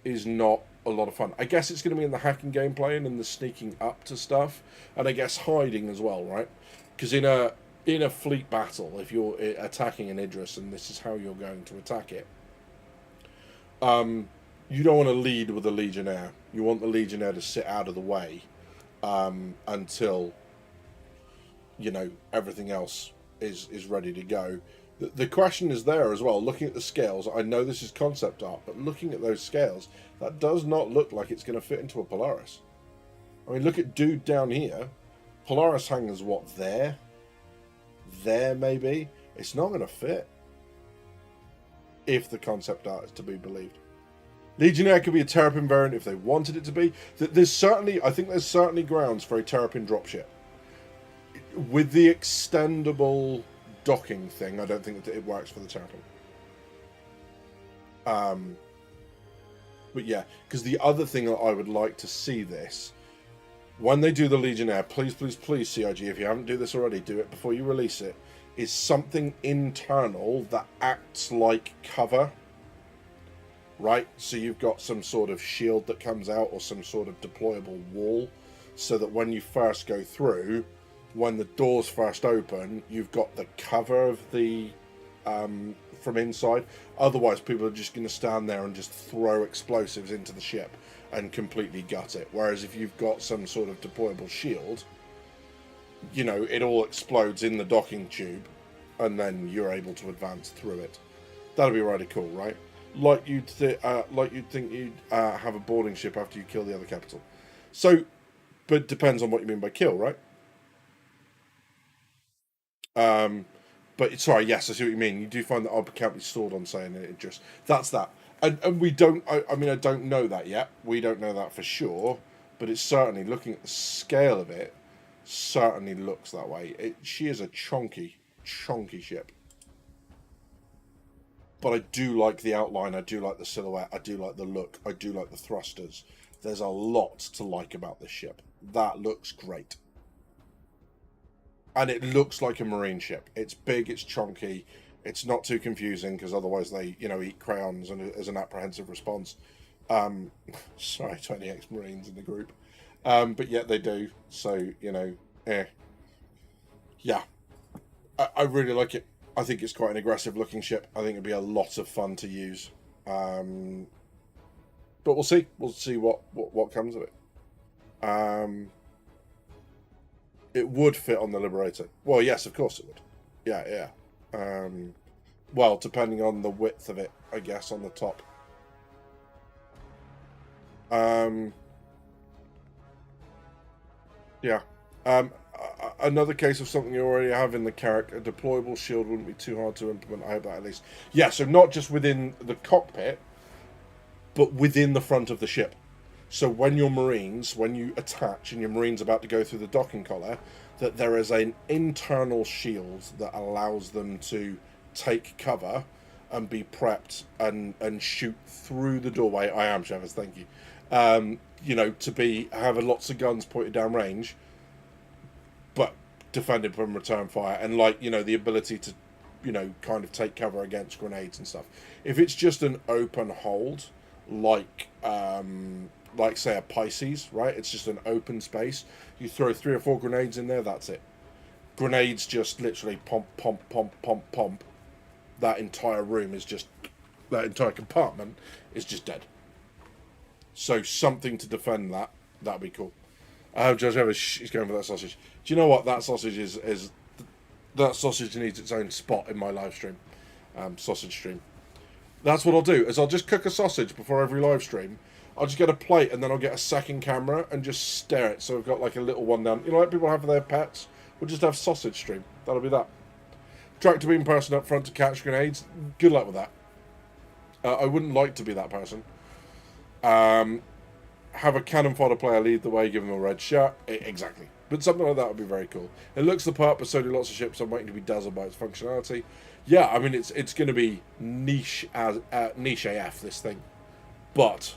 is not a lot of fun. I guess it's going to be in the hacking gameplay and in the sneaking up to stuff, and I guess hiding as well, right? Because in a fleet battle, if you're attacking an Idris and this is how you're going to attack it, you don't want to lead with a Legionnaire. You want the Legionnaire to sit out of the way. Until, you know, everything else is ready to go. The question is there as well, looking at the scales, I know this is concept art, but looking at those scales, that does not look like it's going to fit into a Polaris. I mean, look at dude down here. Polaris hangers, what, there maybe? It's not going to fit. If the concept art is to be believed. Legionnaire could be a Terrapin variant if they wanted it to be. I think there's certainly grounds for a Terrapin dropship. With the extendable docking thing, I don't think that it works for the Terrapin. But yeah, because the other thing that I would like to see this, when they do the Legionnaire, please, CIG, if you haven't do this already, do it before you release it, is something internal that acts like cover. Right, so you've got some sort of shield that comes out or some sort of deployable wall, so that when you first go through, when the doors first open, you've got the cover of the from inside. Otherwise, people are just going to stand there and just throw explosives into the ship and completely gut it. Whereas if you've got some sort of deployable shield, you know, it all explodes in the docking tube, and then you're able to advance through it. That'll be really cool, right? Like you'd think you'd have a boarding ship after you kill the other capital. So, but it depends on what you mean by kill, right? But sorry, yes, I see what you mean. You do find that Ob can't be stored on, say, it just that's that, and we don't. I mean, I don't know that yet. We don't know that for sure, but it's certainly, looking at the scale of it, certainly looks that way. She is a chonky ship. but I do like the outline, I do like the silhouette, I do like the look, I do like the thrusters. There's a lot to like about this ship. That looks great. And it looks like a marine ship. It's big, it's chunky, it's not too confusing, because otherwise they, you know, eat crayons and as an apprehensive response. Sorry, 20 ex-Marines in the group. But yet they do, so, you know, yeah. I really like it. I think it's quite an aggressive-looking ship. I think it'd be a lot of fun to use. But we'll see. We'll see what comes of it. It would fit on the Liberator. Well, yes, of course it would. Yeah. Well, depending on the width of it, I guess, on the top. Yeah. Another case of something you already have in the Carrack, a deployable shield wouldn't be too hard to implement. I hope that at least. Yeah, so not just within the cockpit, but within the front of the ship. So when your Marines, when you attach and your Marine's about to go through the docking collar, that there is an internal shield that allows them to take cover and be prepped and shoot through the doorway. I am, Travis, thank you. You know, to have lots of guns pointed down range, but defended from return fire, and, like, you know, the ability to, you know, kind of take cover against grenades and stuff. If it's just an open hold, like say a Pisces, right? It's just an open space. You throw 3 or 4 grenades in there, that's it. Grenades just literally pump. That entire room is just, that entire compartment is just dead. So something to defend that'd be cool. Judge Evers is going for that sausage. Do you know what? That sausage is that sausage needs its own spot in my live stream, sausage stream. That's what I'll do. Is I'll just cook a sausage before every live stream. I'll just get a plate and then I'll get a second camera and just stare it. So I've got like a little one down. You know, like people have for their pets. We'll just have sausage stream. That'll be that. Tractor beam person up front to catch grenades. Good luck with that. I wouldn't like to be that person. Have a cannon fodder player lead the way, give them a red shot. Exactly. But something like that would be very cool. It looks the part, but so do lots of ships. I'm waiting to be dazzled by its functionality. Yeah, I mean, it's going to be niche AF, this thing. But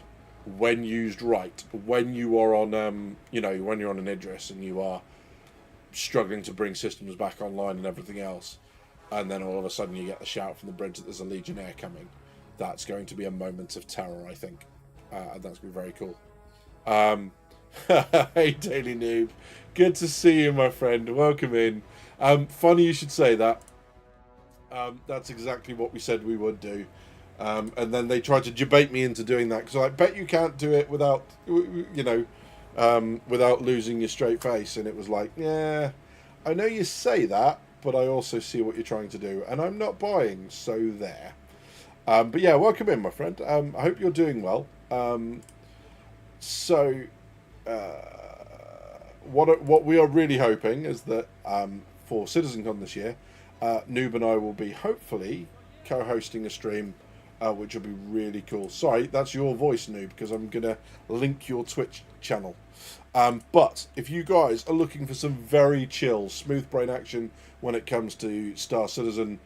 when used right, when you are on, you know, when you're on an Idris and you are struggling to bring systems back online and everything else, and then all of a sudden you get the shout from the bridge that there's a Legionnaire coming, that's going to be a moment of terror, I think. And that's going to be very cool. Hey, Daily Noob. Good to see you, my friend. Welcome in. Funny you should say that. That's exactly what we said we would do. And then they tried to debate me into doing that, because I bet you can't do it without, you know, without losing your straight face. And it was like, yeah, I know you say that, but I also see what you're trying to do, and I'm not buying, so there. But yeah, welcome in, my friend. I hope you're doing well. What we are really hoping is that for CitizenCon this year, Noob and I will be hopefully co-hosting a stream, which will be really cool. Sorry, that's your voice, Noob, because I'm going to link your Twitch channel. But if you guys are looking for some very chill, smooth brain action when it comes to Star Citizen,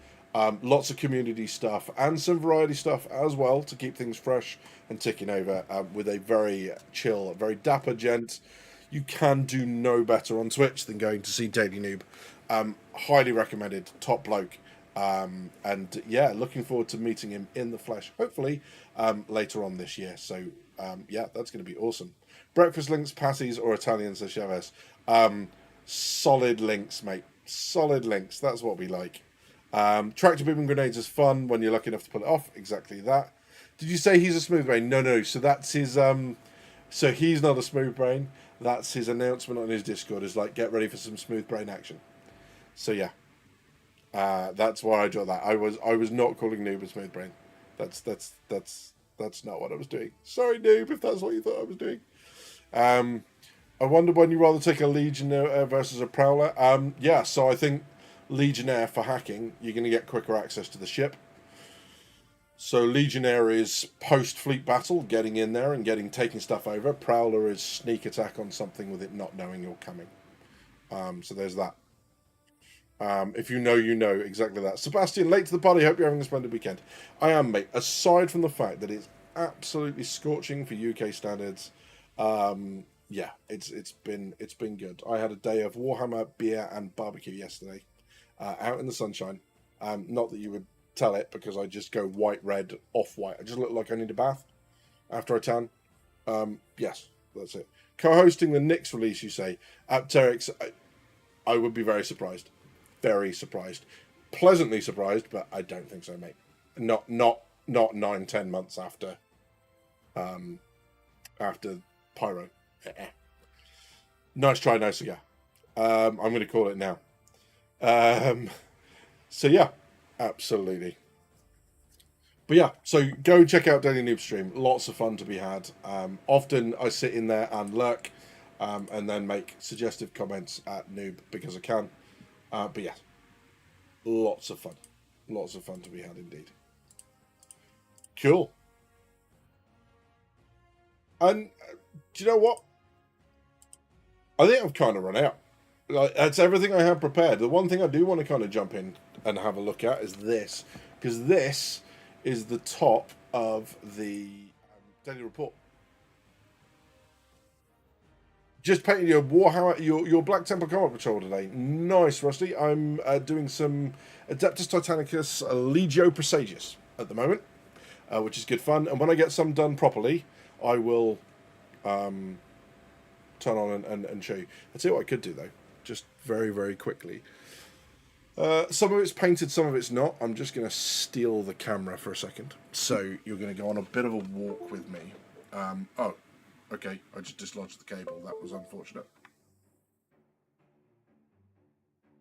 lots of community stuff and some variety stuff as well to keep things fresh and ticking over, with a very chill, very dapper gent, you can do no better on Twitch than going to see Daily Noob. Highly recommended, top bloke. And yeah, looking forward to meeting him in the flesh, hopefully later on this year. So yeah, that's going to be awesome. Breakfast links, pasties, or Italian, says Chavez. Solid links, mate. Solid links. That's what we like. Tractor beam and grenades is fun when you're lucky enough to pull it off. Exactly that. Did you say he's a smooth brain? No. So that's his. So he's not a smooth brain. That's his announcement on his Discord. Is like, get ready for some smooth brain action. So yeah. That's why I draw that. I was not calling Noob a smooth brain. That's not what I was doing. Sorry, Noob, if that's what you thought I was doing. I wonder when you rather take a Legionnaire versus a Prowler. Yeah, so I think Legionnaire for hacking, you're going to get quicker access to the ship. So Legionnaire is post-fleet battle, getting in there and taking stuff over. Prowler is sneak attack on something with it not knowing you're coming. So there's that. If you know, you know exactly that. Sebastian, late to the party. Hope you're having a splendid weekend. I am, mate. Aside from the fact that it's absolutely scorching for UK standards, yeah, it's been good. I had a day of Warhammer, beer, and barbecue yesterday, out in the sunshine. Not that you would tell it, because I just go white, red, off white. I just look like I need a bath after I tan. Yes, that's it. Co-hosting the Knicks release, you say? Terex, I would be very surprised. Very surprised. Pleasantly surprised, but I don't think so, mate. Not 9-10 months after after Pyro. Nice try, no cigar. I'm going to call it now. So yeah, absolutely. But yeah, so go check out Daily Noob Stream. Lots of fun to be had. Often I sit in there and lurk, and then make suggestive comments at Noob because I can. But yeah, lots of fun. Lots of fun to be had indeed. Cool. And do you know what? I think I've kind of run out. Like, that's everything I have prepared. The one thing I do want to kind of jump in and have a look at is this, because this is the top of the daily report. Just painted your Warhammer, your Black Temple Combat Patrol today. Nice, Rusty. I'm doing some Adeptus Titanicus Legio Praesagius at the moment, which is good fun. And when I get some done properly, I will turn on and show you. I'll tell you what I could do, though, just very, very quickly. Some of it's painted, some of it's not. I'm just going to steal the camera for a second. So you're going to go on a bit of a walk with me. Oh, okay. I just dislodged the cable. That was unfortunate.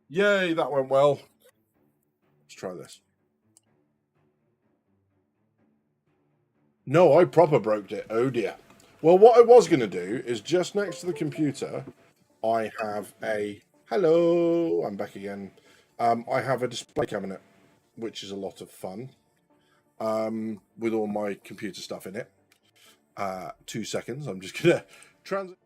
Yay, that went well. Let's try this. No, I proper broke it. Oh, dear. Well, what I was going to do is just next to the computer, I have a... Hello, I'm back again. I have a display cabinet, which is a lot of fun, with all my computer stuff in it. 2 seconds, I'm just going to transit.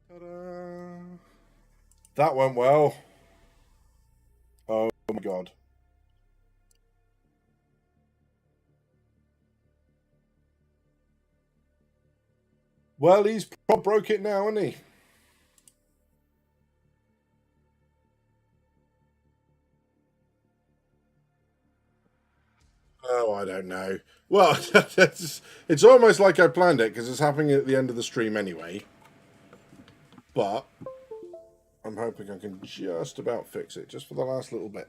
Ta-da. That went well. Oh my god. Well, he's broke it now, isn't he? Oh, I don't know. Well, it's almost like I planned it, because it's happening at the end of the stream anyway. But I'm hoping I can just about fix it, just for the last little bit.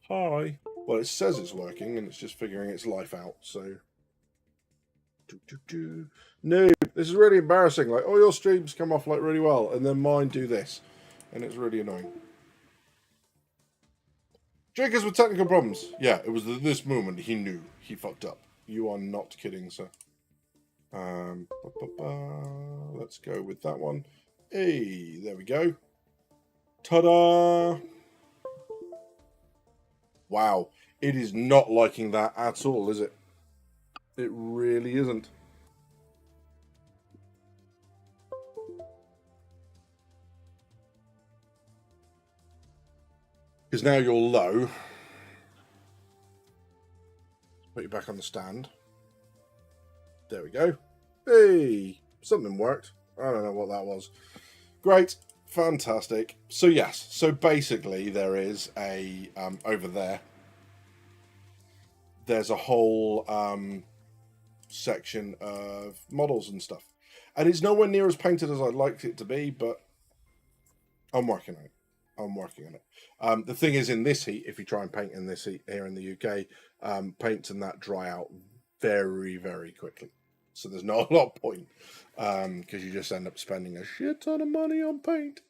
Hi. Well, it says it's working, and it's just figuring its life out, so... No, this is really embarrassing. Like, all your streams come off, like, really well, and then mine do this. And it's really annoying. Drinkers with technical problems. Yeah, it was at this moment he knew he fucked up. You are not kidding, sir. Let's go with that one. Hey, there we go. Ta-da! Wow, it is not liking that at all, is it? It really isn't. Because now you're low. Put you back on the stand. There we go. Hey, something worked. I don't know what that was. Great. Fantastic. So yes, so basically there is a, over there, there's a whole section of models and stuff. And it's nowhere near as painted as I'd like it to be, but I'm working on it. The thing is, in this heat, if you try and paint in this heat here in the UK, paints and that dry out very, very quickly. So there's not a lot of point, because you just end up spending a shit ton of money on paint.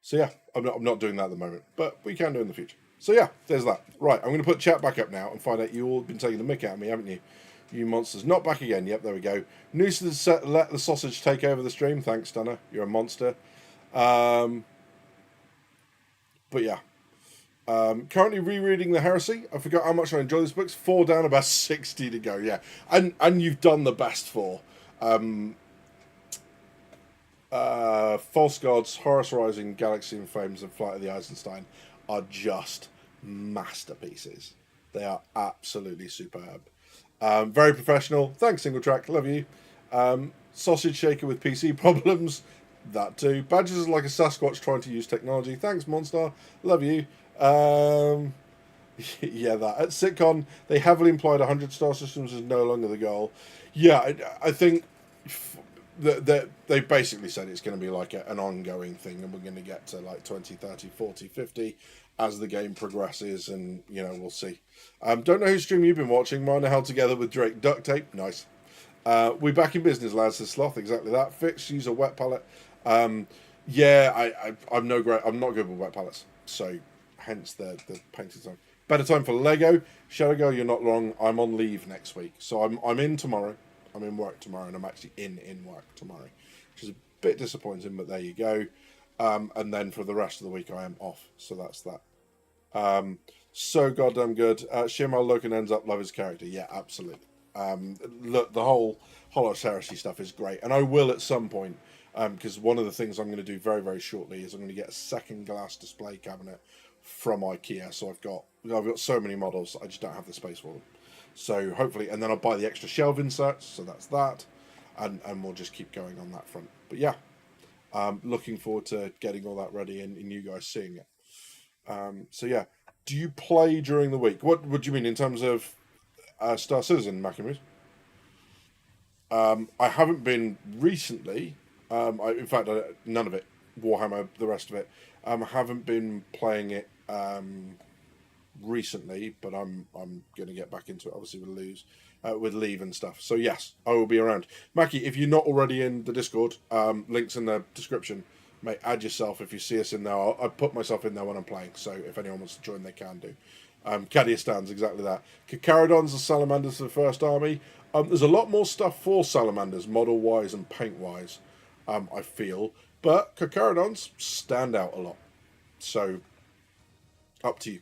So yeah, I'm not doing that at the moment, but we can do in the future. So yeah, there's that. Right, I'm going to put chat back up now and find out you all been taking the mick out of me, haven't you? You monsters. Not back again. Yep, there we go. News to the set, let the sausage take over the stream. Thanks, Stunner. You're a monster. But yeah. Currently rereading The Heresy. I forgot how much I enjoy this book. 4 down, about 60 to go. Yeah. And you've done the best 4. False Gods, Horus Rising, Galaxy in Flames, and Flight of the Eisenstein are just masterpieces. They are absolutely superb. Very professional. Thanks, Single Track. Love you. Sausage Shaker with PC problems. That too. Badges is like a Sasquatch trying to use technology. Thanks, Monstar. Love you. Yeah, that. At SitCon, they heavily implied 100-star systems is no longer the goal. Yeah, I think they basically said it's going to be like an ongoing thing, and we're going to get to like 20, 30, 40, 50 as the game progresses, and, you know, we'll see. Don't know whose stream you've been watching. Mine are held together with Drake duct tape. Nice. We back in business, lads, says Sloth. Exactly that. Fix, use a wet palette. Yeah, I'm no great. I'm not good with wet palettes, so hence the painted time. Better time for Lego. Shadow Girl, you're not wrong. I'm on leave next week, so I'm in tomorrow. I'm in work tomorrow, and I'm actually in work tomorrow, which is a bit disappointing, but there you go. And then for the rest of the week, I am off, so that's that. So goddamn good. Shimal Loken ends up love his character. Yeah, absolutely. Look, the whole Hollows Heresy stuff is great, and I will at some point, because one of the things I'm going to do very, very shortly is I'm going to get a second glass display cabinet from IKEA. So I've got so many models, I just don't have the space for them. So hopefully, and then I'll buy the extra shelf inserts. So that's that, and we'll just keep going on that front. But yeah, looking forward to getting all that ready and you guys seeing it. So yeah, do you play during the week? What do you mean in terms of Star Citizen, Macamus? I haven't been recently. In fact, none of it. Warhammer, the rest of it. I haven't been playing it recently, but I'm going to get back into it. Obviously, with leave and stuff. So yes, I will be around. Mackie, if you're not already in the Discord, links in the description. Mate, add yourself if you see us in there. I put myself in there when I'm playing. So if anyone wants to join, they can do. Cadistan's exactly that. Kakaradons are salamanders for the first army. There's a lot more stuff for salamanders, model-wise and paint-wise, I feel. But Kakaradons stand out a lot. So, up to you.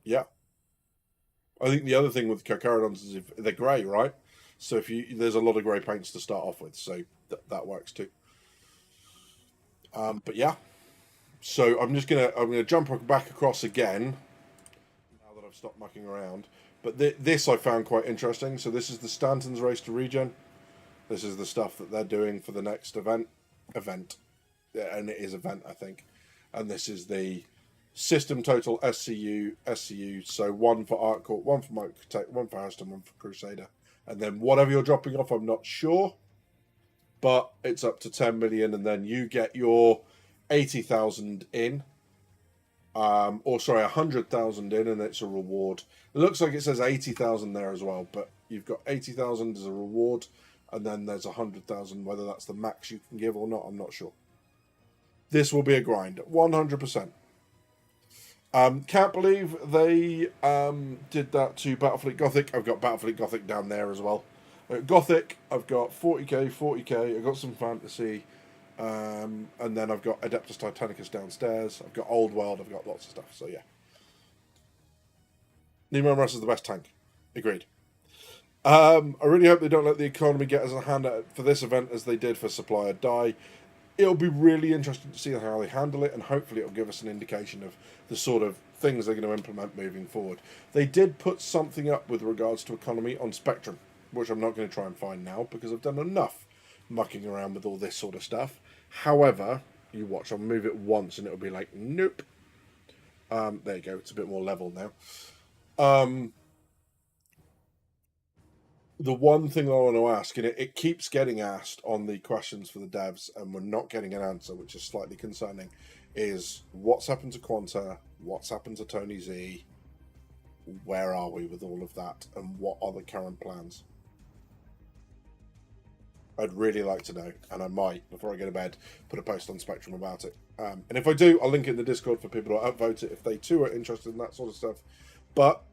Yeah. I think the other thing with Kakaradons is if they're grey, right? So there's a lot of grey paints to start off with, so that works too. But yeah. So I'm gonna jump back across again now that I've stopped mucking around. But this I found quite interesting. So this is the Stanton's Race to Regen. This is the stuff that they're doing for the next event, yeah, and it is event, I think. And this is the system total SCU. So one for Art Court, one for Microtech, one for Houston, one for Crusader, and then whatever you're dropping off, I'm not sure, but it's up to 10 million, and then you get your 80,000 in, or sorry, 100,000 in, and it's a reward. It looks like it says 80,000 there as well, but you've got 80,000 as a reward, and then there's 100,000. Whether that's the max you can give or not, I'm not sure. This will be a grind, 100%. Can't believe they did that to Battlefleet Gothic. I've got Battlefleet Gothic down there as well. Gothic, I've got 40k. I've got some fantasy. And then I've got Adeptus Titanicus downstairs. I've got Old World. I've got lots of stuff. So yeah. Nemo Russ is the best tank. Agreed. I really hope they don't let the economy get us a hand at for this event as they did for Supply or Die. It'll be really interesting to see how they handle it, and hopefully it'll give us an indication of the sort of things they're going to implement moving forward. They did put something up with regards to economy on Spectrum, which I'm not going to try and find now because I've done enough mucking around with all this sort of stuff. However, you watch, I'll move it once and it'll be like, nope. There you go, it's a bit more level now. the one thing I want to ask, and it keeps getting asked on the questions for the devs, and we're not getting an answer, which is slightly concerning, is what's happened to Quanta? What's happened to Tony Z? Where are we with all of that? And what are the current plans? I'd really like to know, and I might, before I go to bed, put a post on Spectrum about it. And if I do, I'll link it in the Discord for people to upvote it if they too are interested in that sort of stuff. But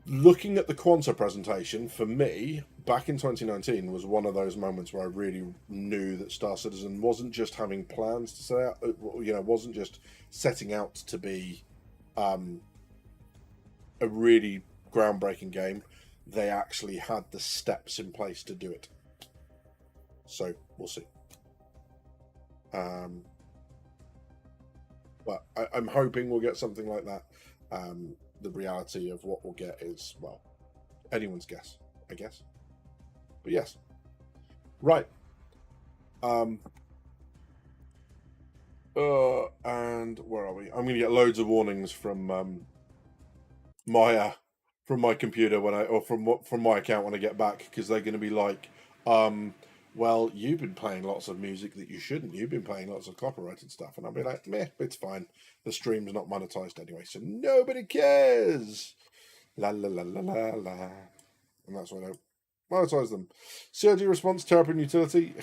looking at the Quanta presentation, for me, back in 2019 was one of those moments where I really knew that Star Citizen wasn't just having plans to set out, wasn't just setting out to be a really groundbreaking game. They actually had the steps in place to do it. So we'll see. But I'm hoping we'll get something like that. The reality of what we'll get is, well, anyone's guess, I guess. But yes. Right. And where are we? I'm going to get loads of warnings from my computer from my account when I get back, because they're going to be like, well, you've been playing lots of music that you shouldn't. You've been playing lots of copyrighted stuff. And I'll be like, meh, it's fine. The stream's not monetized anyway, so nobody cares. La la la la la la. And that's why I don't monetize them. CRG response, Terrapin utility.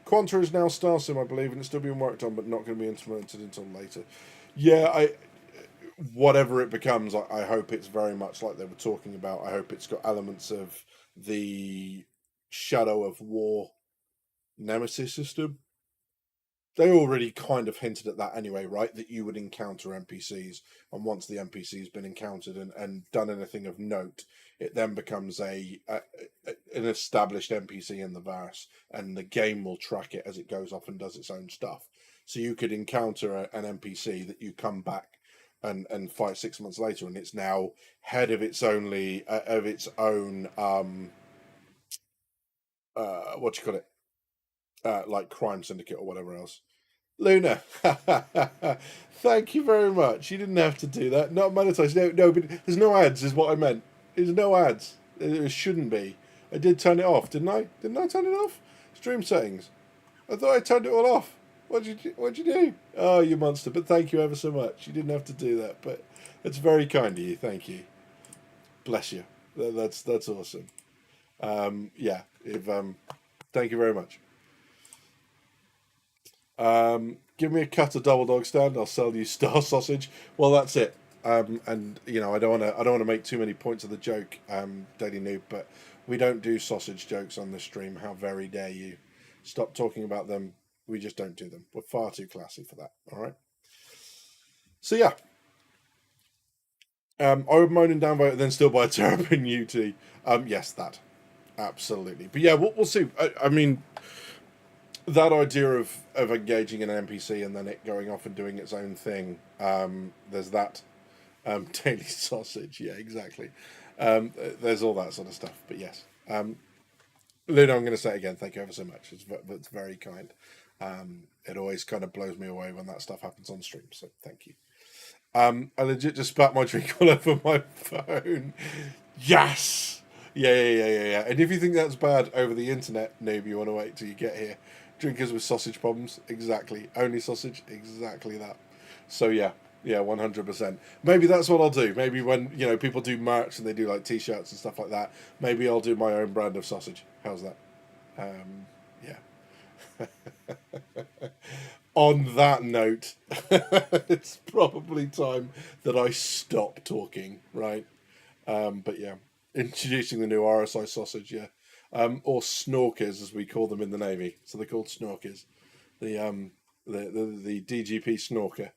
Quanta is now StarSim, I believe, and it's still being worked on, but not going to be implemented until later. Yeah, whatever it becomes, I hope it's very much like they were talking about. I hope it's got elements of the Shadow of War Nemesis system. They already kind of hinted at that anyway, right? That you would encounter NPCs, and once the NPC's been encountered and done anything of note, it then becomes an established NPC in the verse, and the game will track it as it goes off and does its own stuff. So you could encounter an NPC that you come back and fight 6 months later, and it's now head of its own what you call it, like crime syndicate or whatever else. Luna, thank you very much. You didn't have to do that. Not monetized. No, but there's no ads, is what I meant. There's no ads. There shouldn't be. I did turn it off, didn't I? Didn't I turn it off? Stream settings. I thought I turned it all off. What'd you do? Oh, you monster! But thank you ever so much. You didn't have to do that, but it's very kind of you. Thank you. Bless you. That's awesome. Yeah. Thank you very much. Give me a cut of double dog stand. I'll sell you star sausage. Well, that's it. And I don't want to make too many points of the joke, Daily Noob, but we don't do sausage jokes on the stream. How very dare you? Stop talking about them. We just don't do them. We're far too classy for that. All right. So yeah. I would moan and downvote and then still buy a Terrapin UT. Yes, that. Absolutely. But yeah, we'll see. I mean, that idea of engaging an NPC and then it going off and doing its own thing. There's that. Daily sausage. Yeah, exactly. There's all that sort of stuff. But yes. Luna, I'm going to say it again. Thank you ever so much. It's very kind. It always kind of blows me away when that stuff happens on stream. So thank you. I legit just spat my drink all over my phone. Yes! Yeah. And if you think that's bad over the internet, noob, you want to wait till you get here. Drinkers with sausage problems. Exactly. Only sausage. Exactly that. So yeah, 100%. Maybe that's what I'll do. Maybe when, people do merch and they do like t-shirts and stuff like that, maybe I'll do my own brand of sausage. How's that? Yeah. On that note, it's probably time that I stop talking, right? But yeah, introducing the new RSI sausage, yeah. Or snorkers, as we call them in the Navy. So they're called snorkers. The DGP snorker.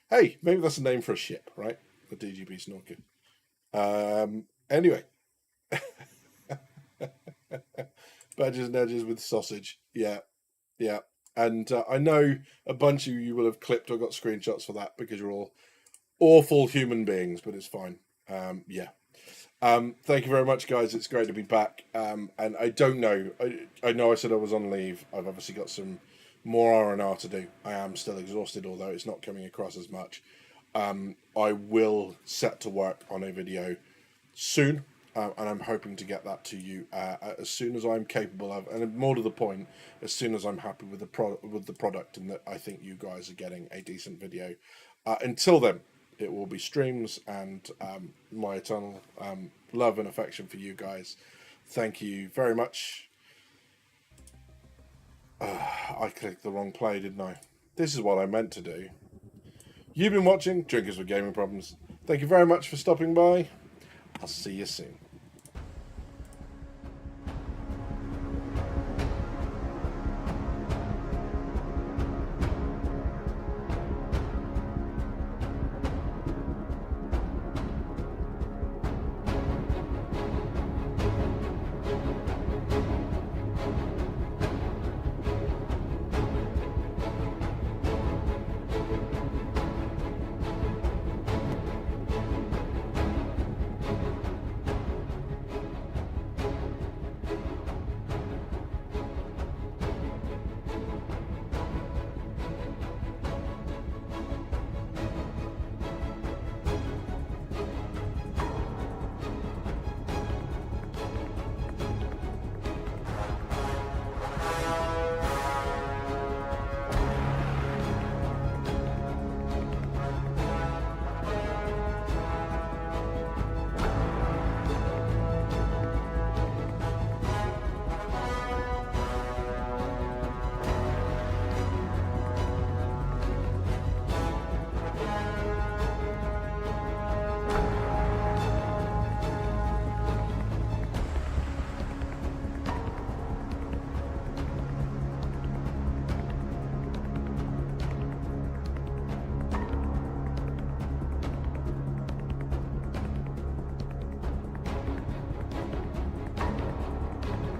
Hey, maybe that's a name for a ship, right? The DGP snorker. Anyway. Badges and edges with sausage. Yeah. And I know a bunch of you will have clipped or got screenshots for that because you're all awful human beings, but it's fine. Yeah. Thank you very much, guys. It's great to be back. And I don't know. I know I said I was on leave. I've obviously got some more R&R to do. I am still exhausted, although it's not coming across as much. I will set to work on a video soon. and I'm hoping to get that to you as soon as I'm capable of, and more to the point, as soon as I'm happy with the product, and that I think you guys are getting a decent video. Until then, it will be streams and my eternal love and affection for you guys. Thank you very much. I clicked the wrong play, didn't I? This is what I meant to do. You've been watching Drinkers with Gaming Problems. Thank you very much for stopping by. I'll see you soon.